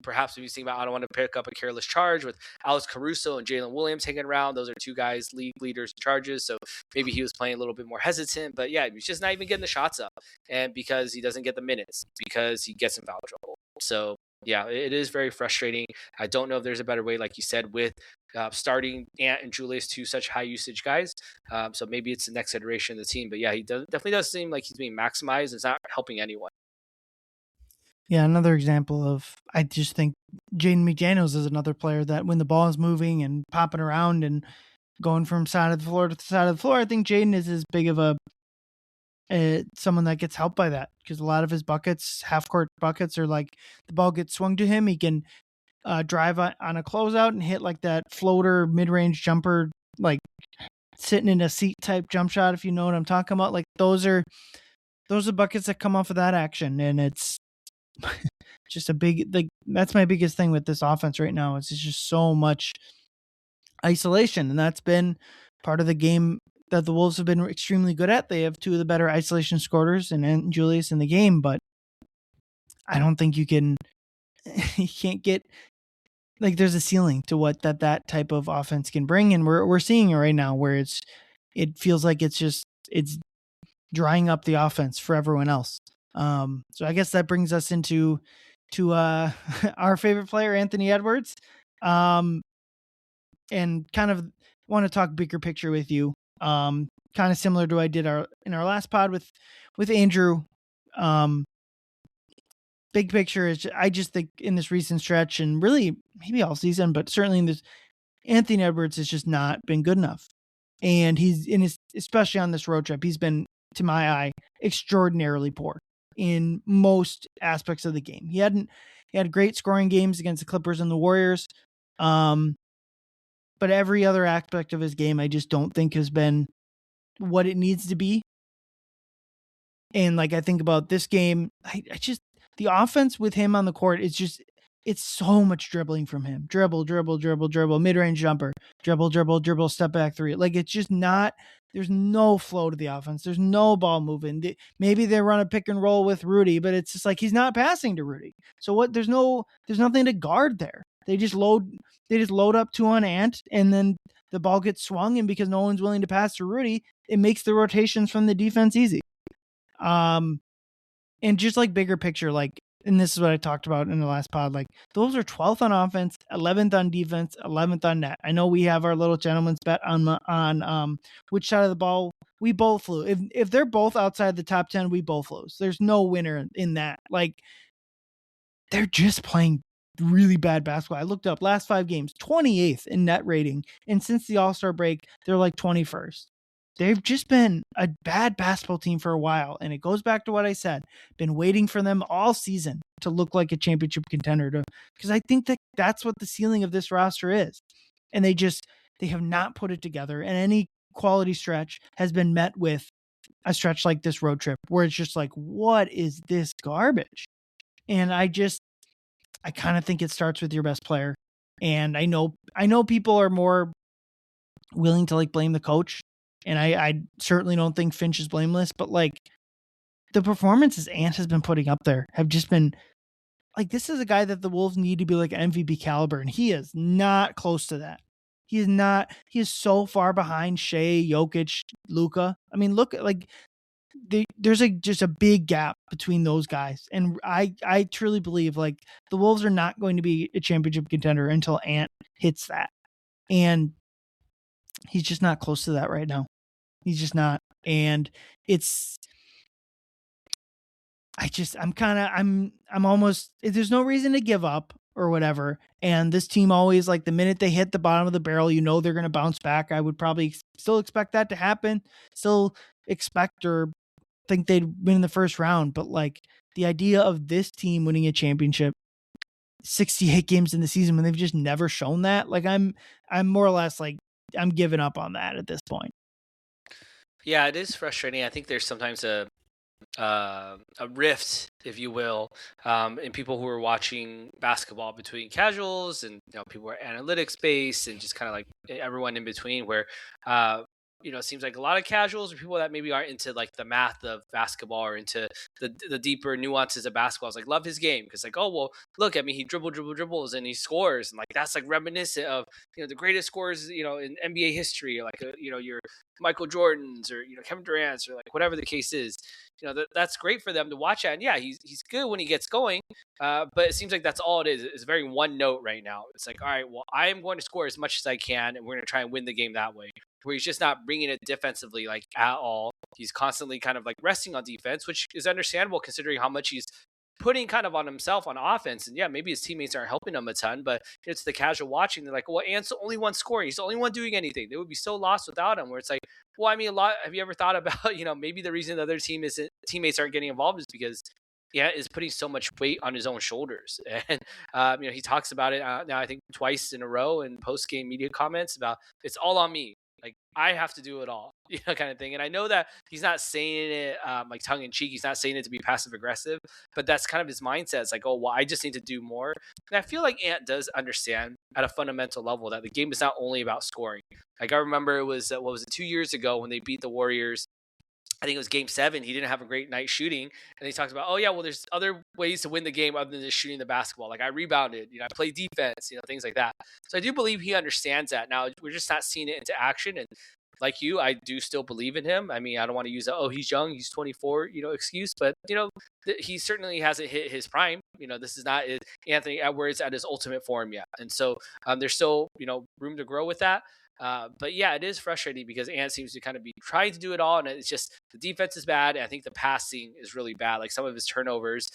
perhaps if you think about, I don't want to pick up a careless charge with Alex Caruso and Jalen Williams hanging around. Those are 2 guys, league leaders in charges. So maybe he was playing a little bit more hesitant. But yeah, he's just not even getting the shots up. And because he doesn't get the minutes, because he gets in foul trouble. So Yeah, it is very frustrating. I don't know if there's a better way, like you said, with starting Ant and Julius, two such high usage guys. So maybe it's the next iteration of the team. But yeah, definitely does seem like he's being maximized. It's not helping anyone. Yeah, another example of I just think Jaden McDaniels is another player that when the ball is moving and popping around and going from side of the floor to the side of the floor, I think Jaden is as big of a someone that gets helped by that because a lot of his buckets, half court buckets, are like the ball gets swung to him. He can drive on a closeout and hit like that floater mid range jumper, like sitting in a seat type jump shot. If you know what I'm talking about, like those are buckets that come off of that action, and it's just a big like that's my biggest thing with this offense right now. It's just so much isolation, and that's been part of the game that the Wolves have been extremely good at. They have two of the better isolation scorers and Julius in the game, but I don't think you can you can't get like there's a ceiling to what that type of offense can bring, and we're seeing it right now where it feels like it's drying up the offense for everyone else. So I guess that brings us into to our favorite player, Anthony Edwards. Um, and kind of want to talk bigger picture with you. Kind of similar to what I did in our last pod with Andrew. Um, big picture is I just think in this recent stretch and really maybe all season, but certainly in this, Anthony Edwards has just not been good enough. And he's in his, especially on this road trip, he's been, to my eye, extraordinarily poor in most aspects of the game. He had great scoring games against the Clippers and the Warriors. But every other aspect of his game, I just don't think has been what it needs to be. And like I think about this game, I just the offense with him on the court is just it's so much dribbling from him. Dribble, dribble, dribble, dribble, mid-range jumper, dribble, dribble, dribble, step back three. Like it's just not there's no flow to the offense. There's no ball moving. Maybe they run a pick and roll with Rudy, but it's just like he's not passing to Rudy. So what there's nothing to guard there. They just load up two on Ant and then the ball gets swung, and because no one's willing to pass to Rudy, it makes the rotations from the defense easy. And just like bigger picture, like, and this is what I talked about in the last pod, like those are 12th on offense, 11th on defense, 11th on net. I know we have our little gentleman's bet on which side of the ball we both lose. If they're both outside the top 10, we both lose. There's no winner in that. Like they're just playing really bad basketball. I looked up last 5 games, 28th in net rating, and since the All-Star break, they're like 21st. They've just been a bad basketball team for a while, and it goes back to what I said. Been waiting for them all season to look like a championship contender because I think that that's what the ceiling of this roster is. And they have not put it together, and any quality stretch has been met with a stretch like this road trip where it's just like, what is this garbage? And I kind of think it starts with your best player. And I know people are more willing to like blame the coach. And I certainly don't think Finch is blameless, but like the performances Ant has been putting up there have just been like, this is a guy that the Wolves need to be like MVP caliber. And he is not close to that. He is not, he is so far behind Shea, Jokic, Luka. I mean, look like there's just a big gap between those guys. And I truly believe like the Wolves are not going to be a championship contender until Ant hits that. And he's just not close to that right now. He's just not. And I'm almost, there's no reason to give up or whatever. And this team always like the minute they hit the bottom of the barrel, they're going to bounce back. I would probably still expect that to happen. Still expect or think they'd win in the first round. But like the idea of this team winning a championship 68 games in the season when they've just never shown that, like I'm more or less like, I'm giving up on that at this point. Yeah, it is frustrating. I think there's sometimes a rift, if you will, in people who are watching basketball between casuals and people who are analytics based and just kind of like everyone in between. Where it seems like a lot of casuals or people that maybe aren't into like the math of basketball or into the deeper nuances of basketball. It's like love his game because like, oh well, look, I mean, he dribbles and he scores, and like that's like reminiscent of the greatest scorers in NBA history, like your Michael Jordans or Kevin Durant's or like whatever the case is. That's great for them to watch at, and yeah, he's good when he gets going. But it seems like that's all it is. It's very one note right now. It's like, all right, well, I am going to score as much as I can, and we're going to try and win the game that way. Where he's just not bringing it defensively like at all. He's constantly kind of like resting on defense, which is understandable considering how much he's putting kind of on himself on offense. And yeah, maybe his teammates aren't helping him a ton, but it's the casual watching. They're like, well, Ant's the only one scoring. He's the only one doing anything. They would be so lost without him. Where it's like, well, I mean, have you ever thought about, maybe the reason the other teammates aren't getting involved is because is putting so much weight on his own shoulders. And, he talks about it now, I think twice in a row in post game media comments about it's all on me. Like I have to do it all, kind of thing. And I know that he's not saying it like tongue in cheek. He's not saying it to be passive aggressive, but that's kind of his mindset. It's like, oh, well, I just need to do more. And I feel like Ant does understand at a fundamental level that the game is not only about scoring. Like I remember it was, 2 years ago when they beat the Warriors. I think it was game 7. He didn't have a great night shooting. And he talks about, oh yeah, well, there's other ways to win the game other than just shooting the basketball. Like I rebounded, I played defense, things like that. So I do believe he understands that. Now we're just not seeing it into action. And like you, I do still believe in him. I mean, I don't want to use he's young, he's 24, excuse, but he certainly hasn't hit his prime. This is not Anthony Edwards at his ultimate form yet. And so there's still, room to grow with that. But yeah, it is frustrating because Ant seems to kind of be trying to do it all, and it's just the defense is bad, and I think the passing is really bad. Like some of his turnovers,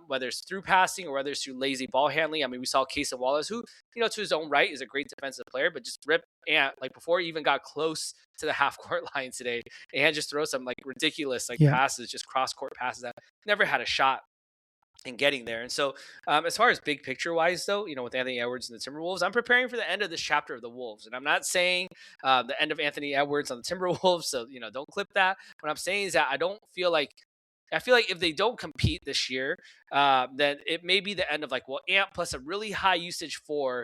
whether it's through passing or whether it's through lazy ball handling. I mean, we saw Casey Wallace, who to his own right is a great defensive player, but just rip Ant like before he even got close to the half court line today. Ant just throws some like ridiculous passes, just cross court passes that never had a shot in getting there. And so as far as big picture wise though, with Anthony Edwards and the Timberwolves, I'm preparing for the end of this chapter of the Wolves. And I'm not saying the end of Anthony Edwards on the Timberwolves. So, don't clip that. What I'm saying is that I feel like if they don't compete this year, then it may be the end of like, well, Ant plus a really high usage for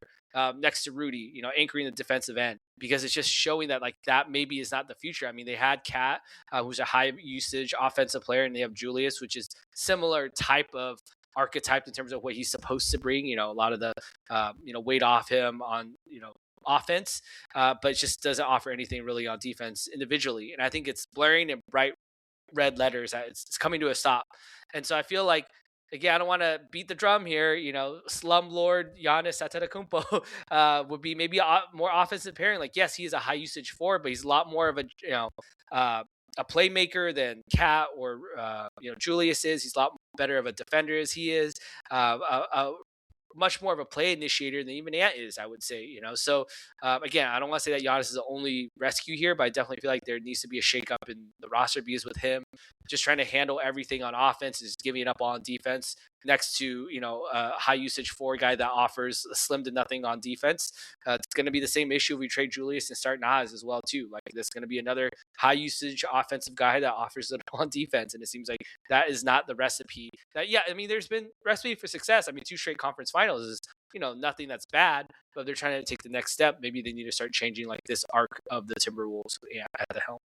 next to Rudy, anchoring the defensive end, because it's just showing that like that maybe is not the future. I mean, they had Cat, who's a high usage offensive player, and they have Julius, which is similar type of archetype in terms of what he's supposed to bring. A lot of the weight off him on offense, but it just doesn't offer anything really on defense individually. And I think it's blaring in bright red letters that it's coming to a stop. And so I feel like, again, I don't want to beat the drum here. Slumlord Giannis Antetokounmpo would be maybe a more offensive pairing. Like, yes, he is a high usage forward, but he's a lot more of a playmaker than Cat or Julius is. He's a lot better of a defender as he is. Much more of a play initiator than even Ant is, I would say, So again, I don't want to say that Giannis is the only rescue here, but I definitely feel like there needs to be a shakeup in the roster because with him just trying to handle everything on offense is giving it up on defense next to, a high usage forward guy that offers slim to nothing on defense. It's going to be the same issue if we trade Julius and start Nas as well, too. Like that's going to be another high usage offensive guy that offers it on defense. And it seems like that is not the recipe that, I mean, there's been recipe for success. I mean, 2 straight conference finals is, nothing that's bad, but they're trying to take the next step. Maybe they need to start changing like this arc of the Timberwolves at the helm.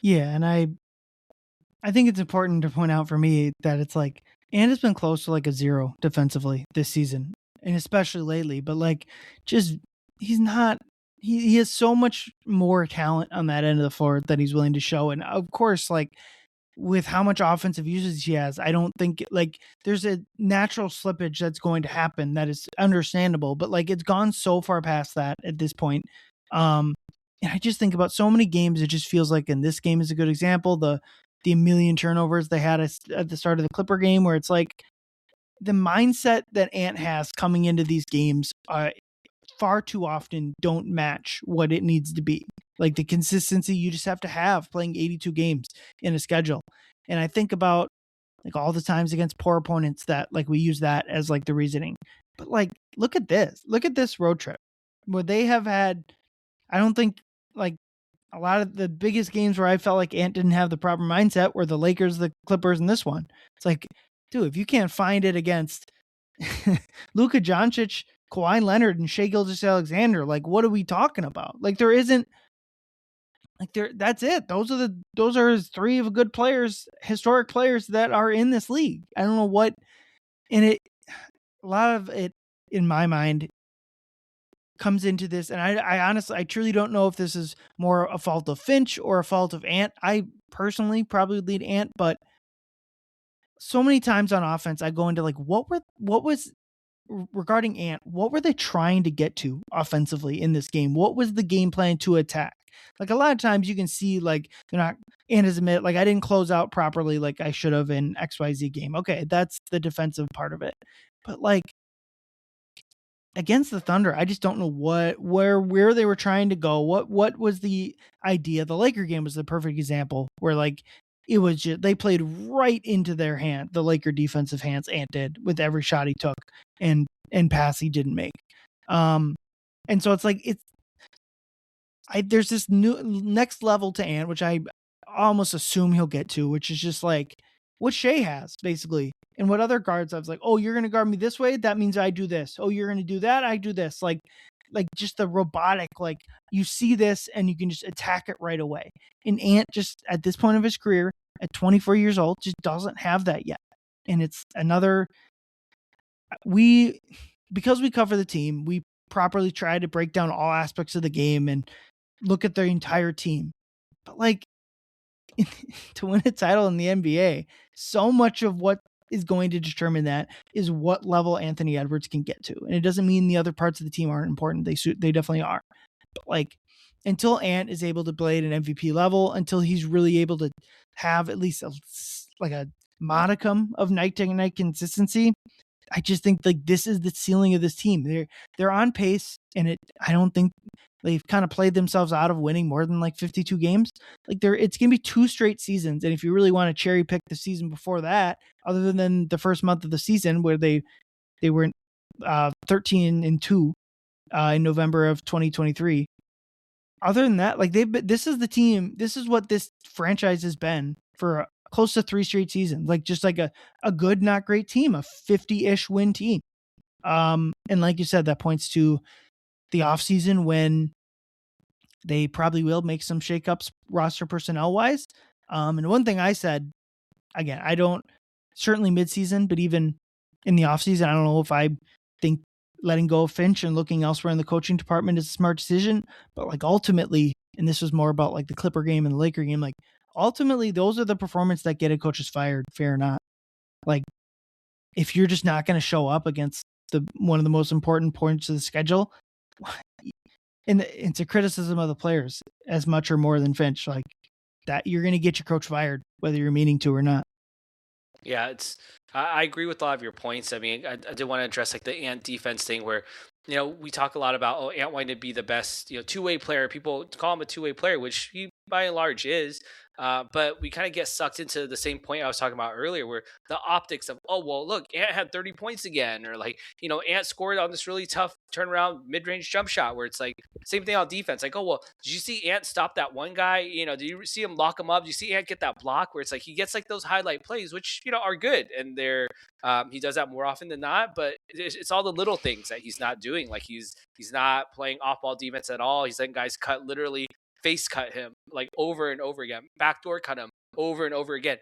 Yeah. And I think it's important to point out for me that it's like, Ant has been close to like a 0 defensively this season, and especially lately, but like just he's not he has so much more talent on that end of the floor that he's willing to show. And of course, like with how much offensive usage he has, I don't think like there's a natural slippage that's going to happen that is understandable, but like it's gone so far past that at this point. And I just think about so many games, it just feels like, and this game is a good example, the million turnovers they had at the start of the Clipper game, where it's like the mindset that Ant has coming into these games far too often don't match what it needs to be. Like the consistency you just have to have playing 82 games in a schedule. And I think about like all the times against poor opponents that like we use that as like the reasoning. But like, look at this road trip where they have had, I don't think like a lot of the biggest games where I felt like Ant didn't have the proper mindset were the Lakers, the Clippers, and this one. It's like, dude, if you can't find it against Luka Doncic, Kawhi Leonard, and Shai Gilgeous-Alexander, like what are we talking about? Like there isn't Like that's it. Those are his three of good players, historic players that are in this league. I don't know what, and a lot of it in my mind comes into this, and I honestly, I truly don't know if this is more a fault of Finch or a fault of Ant. I personally probably lead Ant, but so many times on offense, I go into like, what was regarding Ant, what were they trying to get to offensively in this game? What was the game plan to attack? Like a lot of times you can see like they're not, Ant has admit like I didn't close out properly like I should have in XYZ game. Okay, that's the defensive part of it. But like against the Thunder, I just don't know where they were trying to go. What was the idea? The Laker game was the perfect example where like it was just they played right into their hand, the Laker defensive hands. Ant did with every shot he took and pass he didn't make. And so it's like there's this new next level to Ant, which I almost assume he'll get to, which is just like what Shea has basically. And what other guards I was like, oh, you're gonna guard me this way, that means I do this. Oh, you're gonna do that, I do this. Like just the robotic, like you see this and you can just attack it right away. And Ant just at this point of his career, at 24 years old, just doesn't have that yet. And it's another because we cover the team, we properly try to break down all aspects of the game and look at their entire team. But like to win a title in the NBA, so much of what is going to determine that is what level Anthony Edwards can get to. And it doesn't mean the other parts of the team aren't important. They definitely are. But like until Ant is able to play at an MVP level, until he's really able to have at least a modicum of night to night consistency, I just think like this is the ceiling of this team. They're on pace, and I don't think they've kind of played themselves out of winning more than like 52 games. Like it's gonna be 2 straight seasons, and if you really want to cherry pick the season before that, other than the first month of the season where they were 13-2 in November of 2023. Other than that, like this is the team. This is what this franchise has been for close to 3 straight seasons. Like just like a good, not great team, a 50-ish win team. And like you said, that points to the offseason when they probably will make some shakeups roster personnel wise. And one thing I said, again, I don't certainly midseason, but even in the offseason, I don't know if I think letting go of Finch and looking elsewhere in the coaching department is a smart decision. But like ultimately, and this was more about like the Clipper game and the Laker game, like ultimately those are the performances that get a coaches fired, fair or not. Like if you're just not going to show up against one of the most important points of the schedule, and it's a criticism of the players as much or more than Finch, like that you're going to get your coach fired, whether you're meaning to or not. Yeah, I agree with a lot of your points. I mean, I did want to address like the Ant defense thing where, we talk a lot about, Ant wanting to be the best, two-way player. People call him a two-way player, which he by and large is. But we kind of get sucked into the same point I was talking about earlier, where the optics of, oh, well, look, Ant had 30 points again, or like, Ant scored on this really tough turnaround mid-range jump shot, where it's like same thing on defense. Like, oh, well, did you see Ant stop that one guy? Did you see him lock him up? Did you see Ant get that block? Where it's like he gets like those highlight plays, which are good, and they're he does that more often than not. But it's all the little things that he's not doing. Like he's not playing off-ball defense at all. He's letting guys literally face cut him like over and over again, backdoor cut him over and over again,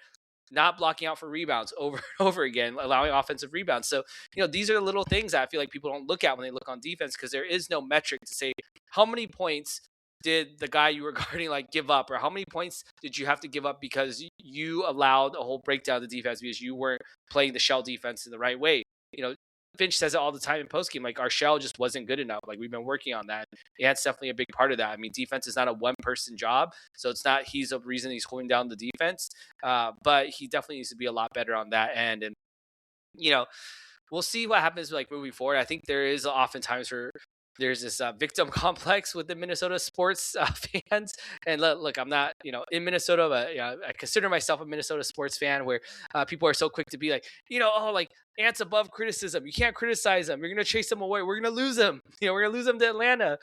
not blocking out for rebounds over and over again, allowing offensive rebounds. So, these are the little things that I feel like people don't look at when they look on defense, because there is no metric to say how many points did the guy you were guarding like give up, or how many points did you have to give up because you allowed a whole breakdown of the defense because you weren't playing the shell defense in the right way. Finch says it all the time in postgame, like our shell just wasn't good enough. Like we've been working on that. Yeah, it's definitely a big part of that. I mean, defense is not a one-person job, so it's not he's the reason he's holding down the defense, but he definitely needs to be a lot better on that end. And we'll see what happens like moving forward. I think there is oftentimes where there's this victim complex with the Minnesota sports fans. And look, I'm not, in Minnesota, but I consider myself a Minnesota sports fan, where people are so quick to be like, oh, like Ant's above criticism. You can't criticize him. You're gonna chase him away. We're gonna lose him. We're gonna lose him to Atlanta.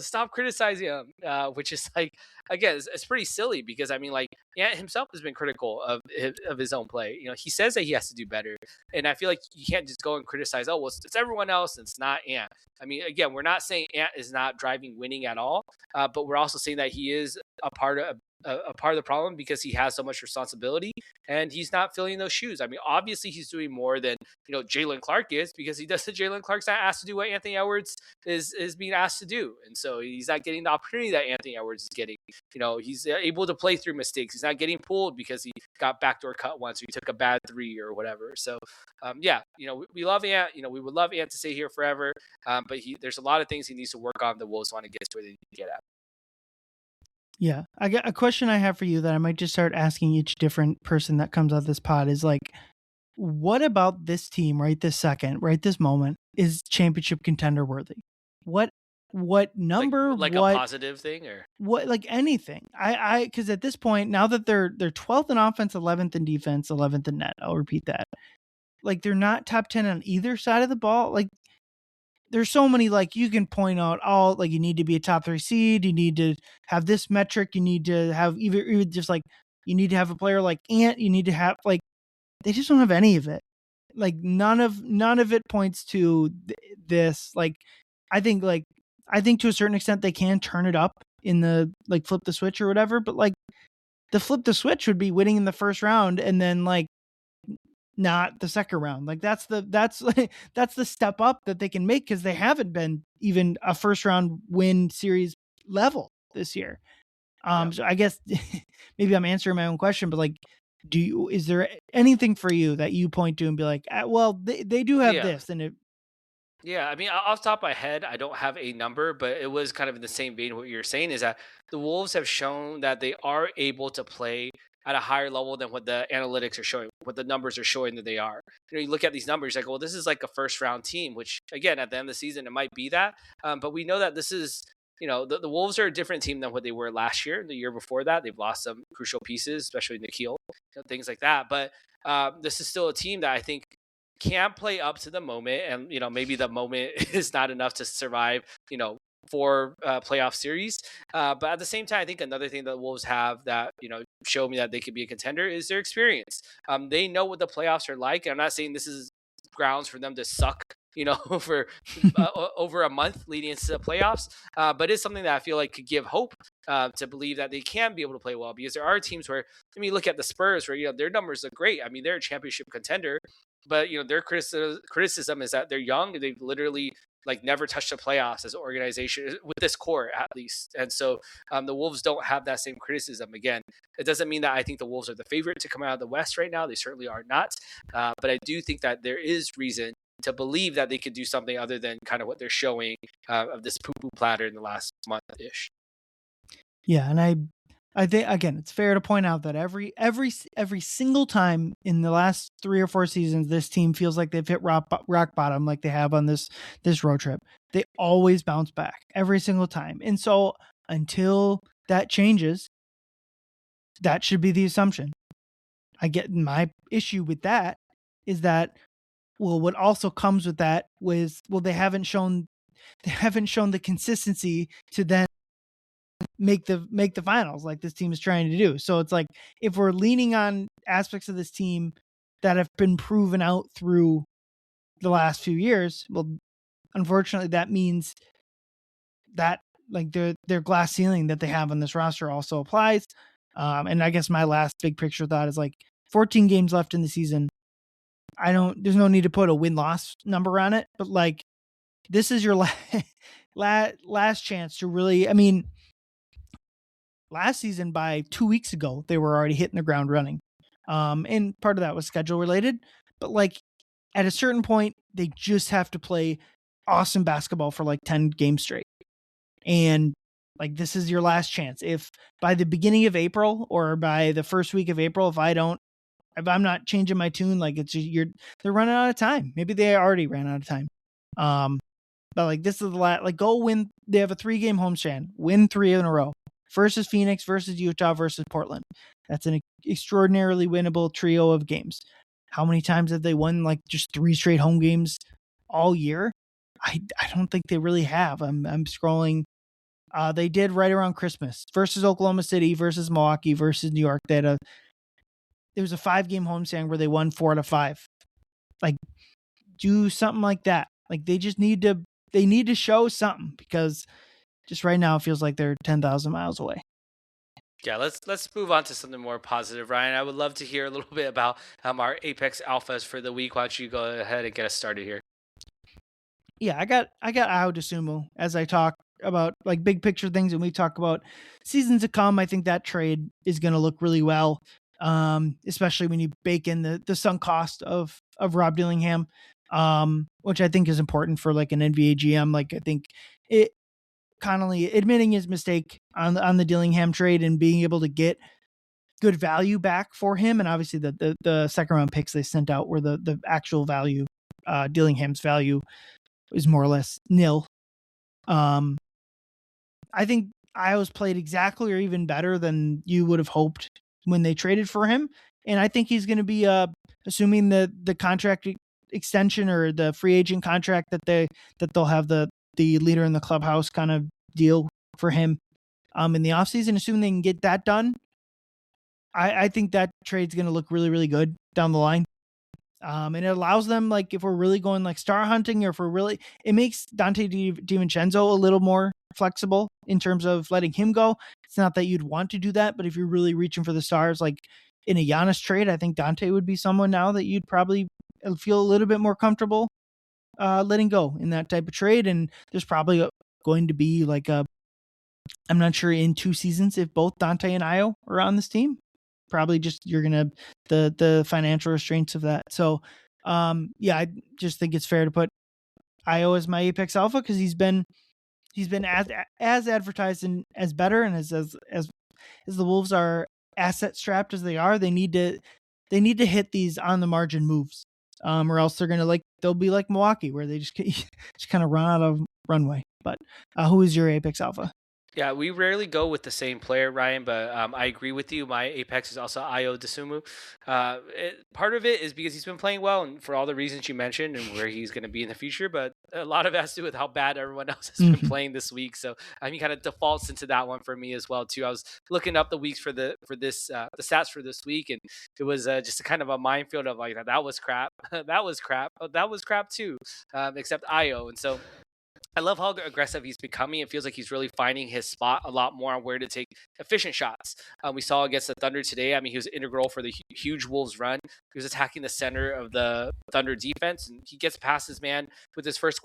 Stop criticizing him. Which is like, again, it's pretty silly because I mean, like, Ant himself has been critical of his own play. He says that he has to do better, and I feel like you can't just go and criticize. Oh, well, it's everyone else. And it's not Ant. I mean, again, we're not saying Ant is not driving winning at all, but we're also saying that he is a part of the problem because he has so much responsibility and he's not filling those shoes. I mean, obviously he's doing more than Jalen Clark is because he does the Jalen Clark's not asked to do what Anthony Edwards is being asked to do, and so he's not getting the opportunity that Anthony Edwards is getting. He's able to play through mistakes. He's not getting pulled because he got backdoor cut once or he took a bad three or whatever. So we love Ant. We would love Ant to stay here forever, but there's a lot of things he needs to work on. The Wolves want to get to where they need to get at. Yeah. I got a question I have for you that I might just start asking each different person that comes out this pod is like, what about this team right this second, right this moment is championship contender worthy? What number, like what a positive thing or what, like anything? Cause at this point, now that they're 12th in offense, 11th in defense, 11th in net, I'll repeat that. Like they're not top 10 on either side of the ball. Like there's so many, like you can point out all, like you need to be a top 3 seed. You need to have this metric. You need to have even just like, you need to have a player like Ant. You need to have like, they just don't have any of it. Like none of it points to this. Like, I think to a certain extent they can turn it up in the like flip the switch or whatever. But like the flip the switch would be winning in the first round and then like not the second round. Like that's the step up that they can make because they haven't been even a first round win series level this year. So I guess maybe I'm answering my own question, but like, is there anything for you that you point to and be like, well, they do have this and it. Yeah, I mean, off the top of my head, I don't have a number, but it was kind of in the same vein. What you're saying is that the Wolves have shown that they are able to play at a higher level than what the analytics are showing, what the numbers are showing that they are. You look at these numbers, like, well, this is like a first round team, which again, at the end of the season, it might be that, but we know that this is. The Wolves are a different team than what they were last year. The year before that, they've lost some crucial pieces, especially Nikhil, things like that. But this is still a team that I think can play up to the moment, and maybe the moment is not enough to survive 4 playoff series, but at the same time I think another thing that Wolves have that show me that they could be a contender is their experience. They know what the playoffs are like. I'm not saying this is grounds for them to suck for over a month leading into the playoffs, but it's something that I feel like could give hope to believe that they can be able to play well, because there are teams where, I mean, look at the Spurs where their numbers look great. I mean, they're a championship contender, but their criticism is that they're young. They've literally like never touched the playoffs as an organization with this core, at least. And so the Wolves don't have that same criticism. Again, it doesn't mean that I think the Wolves are the favorite to come out of the West right now. They certainly are not. But I do think that there is reason to believe that they could do something other than kind of what they're showing of this poo-poo platter in the last month-ish. Yeah, and I think again, it's fair to point out that every single time in the last 3 or 4 seasons, this team feels like they've hit rock bottom, like they have on this road trip. They always bounce back every single time, and so until that changes, that should be the assumption. I get my issue with that is that, well, what also comes with that was, well, they haven't shown the consistency to then make the finals like this team is trying to do. So it's like, if we're leaning on aspects of this team that have been proven out through the last few years, well, unfortunately that means that like their glass ceiling that they have on this roster also applies. And I guess my last big picture thought is like 14 games left in the season. There's no need to put a win-loss number on it, but like this is your last chance to really, I mean, last season by 2 weeks ago, they were already hitting the ground running. And part of that was schedule related, but like at a certain point, they just have to play awesome basketball for like 10 games straight. And like, this is your last chance. If by the beginning of April or by the first week of April, if I'm not changing my tune, like they're running out of time. Maybe they already ran out of time. But like this is the last, like go win. They have a 3-game homestand, win 3 in a row versus Phoenix, versus Utah, versus Portland. That's an extraordinarily winnable trio of games. how many times have they won like just 3 straight home games all year? I don't think they really have. I'm scrolling. They did right around Christmas versus Oklahoma City, versus Milwaukee, versus New York. There was a 5-game homestand where they won 4 out of 5. Like, do something like that. Like, they need to show something, because just right now it feels like they're 10,000 miles away. Yeah, let's move on to something more positive, Ryan. I would love to hear a little bit about our Apex Alphas for the week. Why don't you go ahead and get us started here? Yeah, I got Ao DeSumo as I talk about like big picture things, and we talk about seasons to come. I think that trade is going to look really well, especially when you bake in the sunk cost of Rob Dillingham, which I think is important for like an NBA GM. Like, I think it Connolly admitting his mistake on the Dillingham trade and being able to get good value back for him, and obviously the second round picks they sent out were the actual value. Dillingham's value is more or less nil. I think Io's played exactly or even better than you would have hoped when they traded for him, and I think he's going to be assuming the contract extension or the free agent contract that they'll have the leader in the clubhouse kind of deal for him in the offseason. Assuming they can get that done, I think that trade's going to look really, really good down the line. And it allows them, like, if we're really going like star hunting, or if we're really, it makes Dante DiVincenzo a little more flexible in terms of letting him go. It's not that you'd want to do that, but if you're really reaching for the stars, like in a Giannis trade, I think Dante would be someone now that you'd probably feel a little bit more comfortable letting go in that type of trade. And there's probably going to be like I'm not sure in 2 seasons if both Dante and Io are on this team. Probably just you're gonna the financial restraints of that. So yeah, I just think it's fair to put Io as my Apex Alpha, because he's been as advertised and as better, and as the Wolves are asset strapped as they are, they need to hit these on the margin moves, or else they'll be like Milwaukee, where they just kind of run out of runway. But who is your Apex Alpha? Yeah, we rarely go with the same player, Ryan, but I agree with you. My Apex is also Io DeSumo. Part of it is because he's been playing well, and for all the reasons you mentioned, and where he's going to be in the future, but a lot of it has to do with how bad everyone else has been playing this week. So I mean, kind of defaults into that one for me as well too. I was looking up the weeks for the stats for this week, and it was just a kind of a minefield of like, that was crap, that was crap, oh, that was crap too, except Io. And so I love how aggressive he's becoming. It feels like he's really finding his spot a lot more on where to take efficient shots. We saw against the Thunder today. I mean, he was integral for the huge Wolves run. He was attacking the center of the Thunder defense, and he gets past his man with his first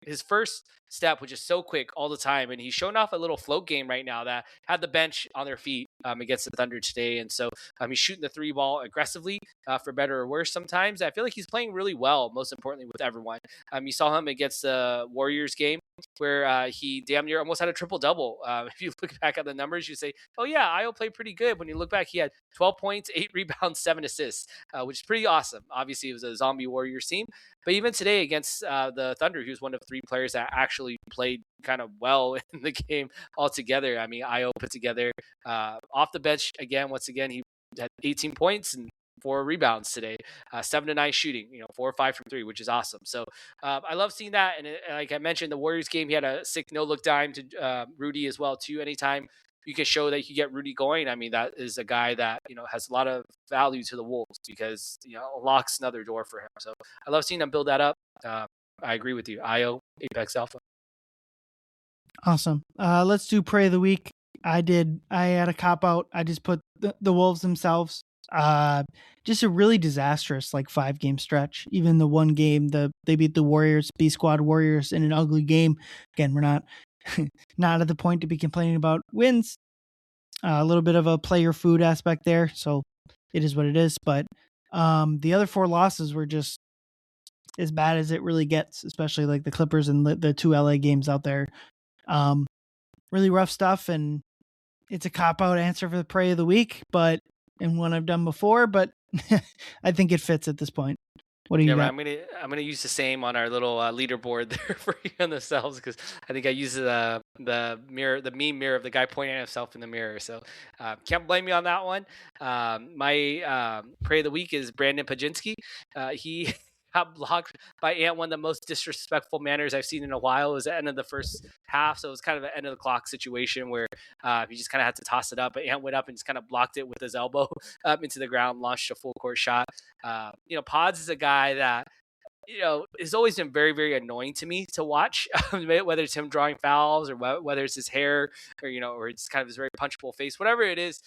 his first step, which is so quick all the time. And he's showing off a little float game right now that had the bench on their feet against the Thunder today. And so he's shooting the 3 ball aggressively, for better or worse sometimes. I feel like he's playing really well, most importantly with everyone. You saw him against the Warriors game, where he damn near almost had a triple-double. If you look back at the numbers, you say, oh yeah, Io played pretty good. When you look back, he had 12 points, 8 rebounds, 7 assists, which is pretty awesome. Obviously, it was a zombie Warriors team. But even today against the Thunder, he was one of 3 players that actually played kind of well in the game altogether. I mean, Io put together off the bench again. Once again, he had 18 points and 4 rebounds today, 7 to 9 shooting, 4 or 5 from 3, which is awesome. So I love seeing that. And like I mentioned, the Warriors game, he had a sick no look dime to Rudy as well too. Anytime you can show that you get Rudy going, I mean, that is a guy that has a lot of value to the Wolves, because unlocks another door for him. So I love seeing them build that up. I agree with you. Io, Apex Alpha. Awesome. Let's do Prey of the Week. I had a cop out. I just put the Wolves themselves. Just a really disastrous 5-game stretch. Even the one game they beat the Warriors, B Squad Warriors, in an ugly game. Again, we're not not at the point to be complaining about wins. A little bit of a player food aspect there, so it is what it is. But the other 4 losses were just as bad as it really gets, especially like the Clippers and the 2 LA games out there. Really rough stuff, and it's a cop-out answer for the Prey of the Week, and one I've done before, but I think it fits at this point. What do Yeah, you right. got? I'm gonna use the same on our little leaderboard there for you and themselves because I think I use the mirror, the meme mirror of the guy pointing at himself in the mirror. So can't blame me on that one. My prey of the week is Brandon Pajinski. He got blocked by Ant. One of the most disrespectful manners I've seen in a while. It was the end of the first half, so it was kind of an end of the clock situation where he just kind of had to toss it up. But Ant went up and just kind of blocked it with his elbow up into the ground, launched a full court shot. Pods is a guy that has always been very, very annoying to me to watch, whether it's him drawing fouls or whether it's his hair or it's kind of his very punchable face, whatever it is.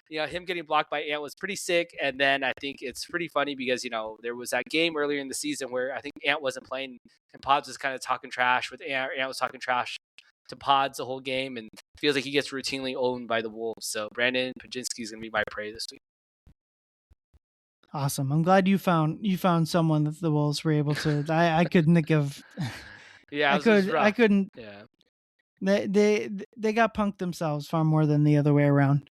Him getting blocked by Ant was pretty sick. And then I think it's pretty funny because, there was that game earlier in the season where I think Ant wasn't playing and Pods was kind of talking trash with Ant. Ant was talking trash to Pods the whole game and feels like he gets routinely owned by the Wolves. So Brandon Pajinski is going to be my prey this week. Awesome. I'm glad you found someone that the Wolves were able to. I couldn't think of. Yeah, it was rough. I couldn't. Yeah. They got punked themselves far more than the other way around.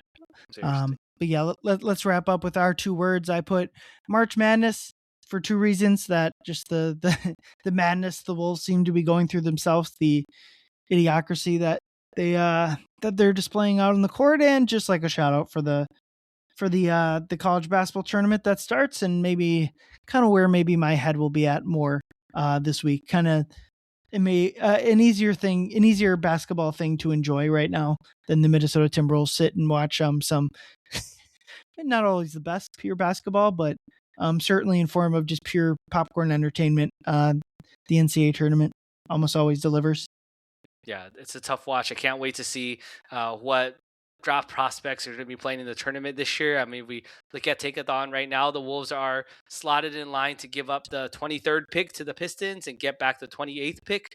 But yeah, let's wrap up with our 2 words. I put March Madness for 2 reasons: that just the madness the Wolves seem to be going through themselves, the idiocracy that they're displaying out on the court, and just like a shout out for the college basketball tournament that starts, and maybe kind of where maybe my head will be at more this week. Kind of an easier basketball thing to enjoy right now than the Minnesota Timberwolves sit and watch some not always the best pure basketball, but certainly in form of just pure popcorn entertainment. The NCAA tournament almost always delivers. Yeah, it's a tough watch. I can't wait to see what draft prospects are going to be playing in the tournament this year. I mean, we look at Tankathon right now. The Wolves are slotted in line to give up the 23rd pick to the Pistons and get back the 28th pick.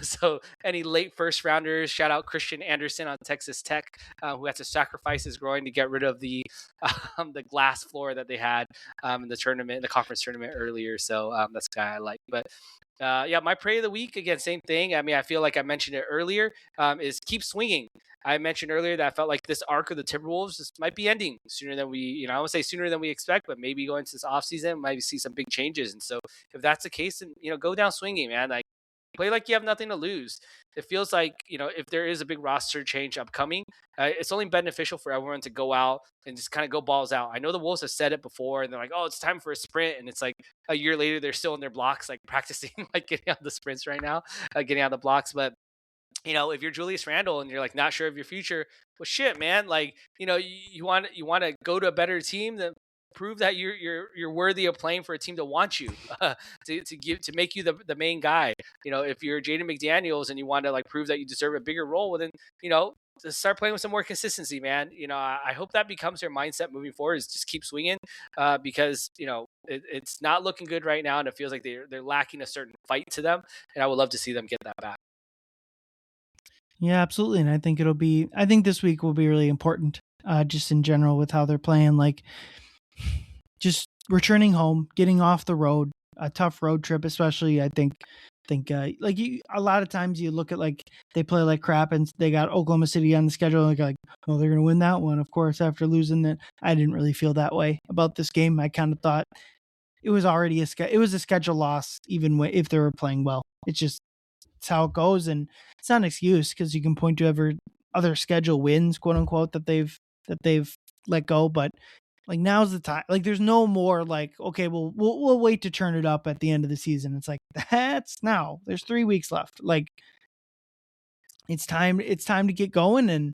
So any late first rounders, shout out Christian Anderson on Texas Tech, who had to sacrifice his groin to get rid of the glass floor that they had in the conference tournament earlier. So that's the guy I like. But my prey of the week, again, same thing. I mean, I feel like I mentioned it earlier, is keep swinging. I mentioned earlier that I felt like this arc of the Timberwolves might be ending sooner than we, I would say sooner than we expect, but maybe going into this offseason, might see some big changes. And so if that's the case, then, go down swinging, man. Like, play like you have nothing to lose. It feels like, if there is a big roster change upcoming, it's only beneficial for everyone to go out and just kind of go balls out. I know the Wolves have said it before, and they're like, oh, it's time for a sprint. And it's like a year later, they're still in their blocks, like practicing, like getting out the sprints right now, getting out the blocks. But if you're Julius Randle and you're like not sure of your future, well, shit, man. Like, you want to go to a better team, then prove that you're worthy of playing for a team to want you, to make you the main guy. If you're Jaden McDaniels and you want to like prove that you deserve a bigger role, well then to start playing with some more consistency, man. I hope that becomes their mindset moving forward. Is just keep swinging, because it's not looking good right now, and it feels like they're lacking a certain fight to them. And I would love to see them get that back. Yeah, absolutely. And I think this week will be really important, just in general with how they're playing, like just returning home, getting off the road, a tough road trip, especially. I think like a lot of times you look at like they play like crap and they got Oklahoma City on the schedule and like, oh, they're going to win that one. Of course, after losing that, I didn't really feel that way about this game. I kind of thought it was already a schedule loss, even if they were playing well. It's how it goes, and it's not an excuse because you can point to other schedule wins, quote unquote, that they've let go. But like now's the time. Like there's no more like, okay, well we'll wait to turn it up at the end of the season. It's like that's now. There's 3 weeks left. Like it's time to get going, and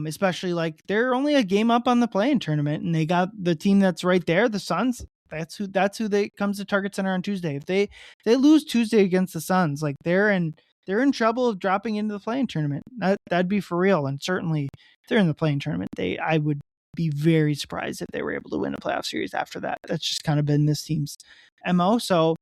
especially like they're only a game up on the play-in tournament, and they got the team that's right there, the Suns. That's who they comes to Target Center on Tuesday. If they lose Tuesday against the Suns, like they're in trouble of dropping into the play-in tournament. That'd be for real. And certainly if they're in the play-in tournament, I would be very surprised if they were able to win a playoff series after that. That's just kind of been this team's MO. So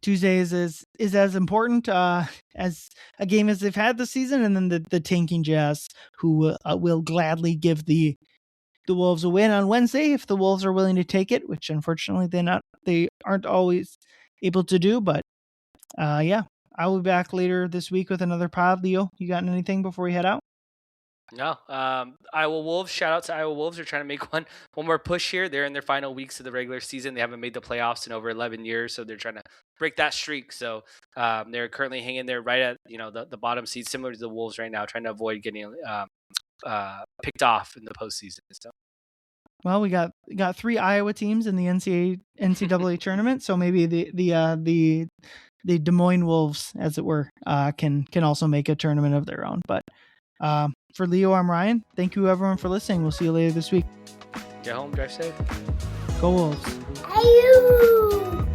Tuesday is as important as a game as they've had this season, and then the tanking Jazz, who will gladly give the Wolves a win on Wednesday if the Wolves are willing to take it, which unfortunately they aren't always able to do. But I will be back later this week with another pod. Leo, you got anything before we head out? No, Iowa Wolves. Shout out to Iowa Wolves. They're trying to make one more push here. They're in their final weeks of the regular season. They haven't made the playoffs in over 11 years, so they're trying to break that streak. So they're currently hanging there right at the bottom seed, similar to the Wolves right now, trying to avoid getting picked off in the postseason. So Well, we got 3 Iowa teams in the NCAA tournament, so maybe the Des Moines Wolves, as it were, can also make a tournament of their own. But for Leo, I'm Ryan. Thank you everyone for listening. We'll see you later this week. Get home, drive safe. Go Wolves. Ayoo!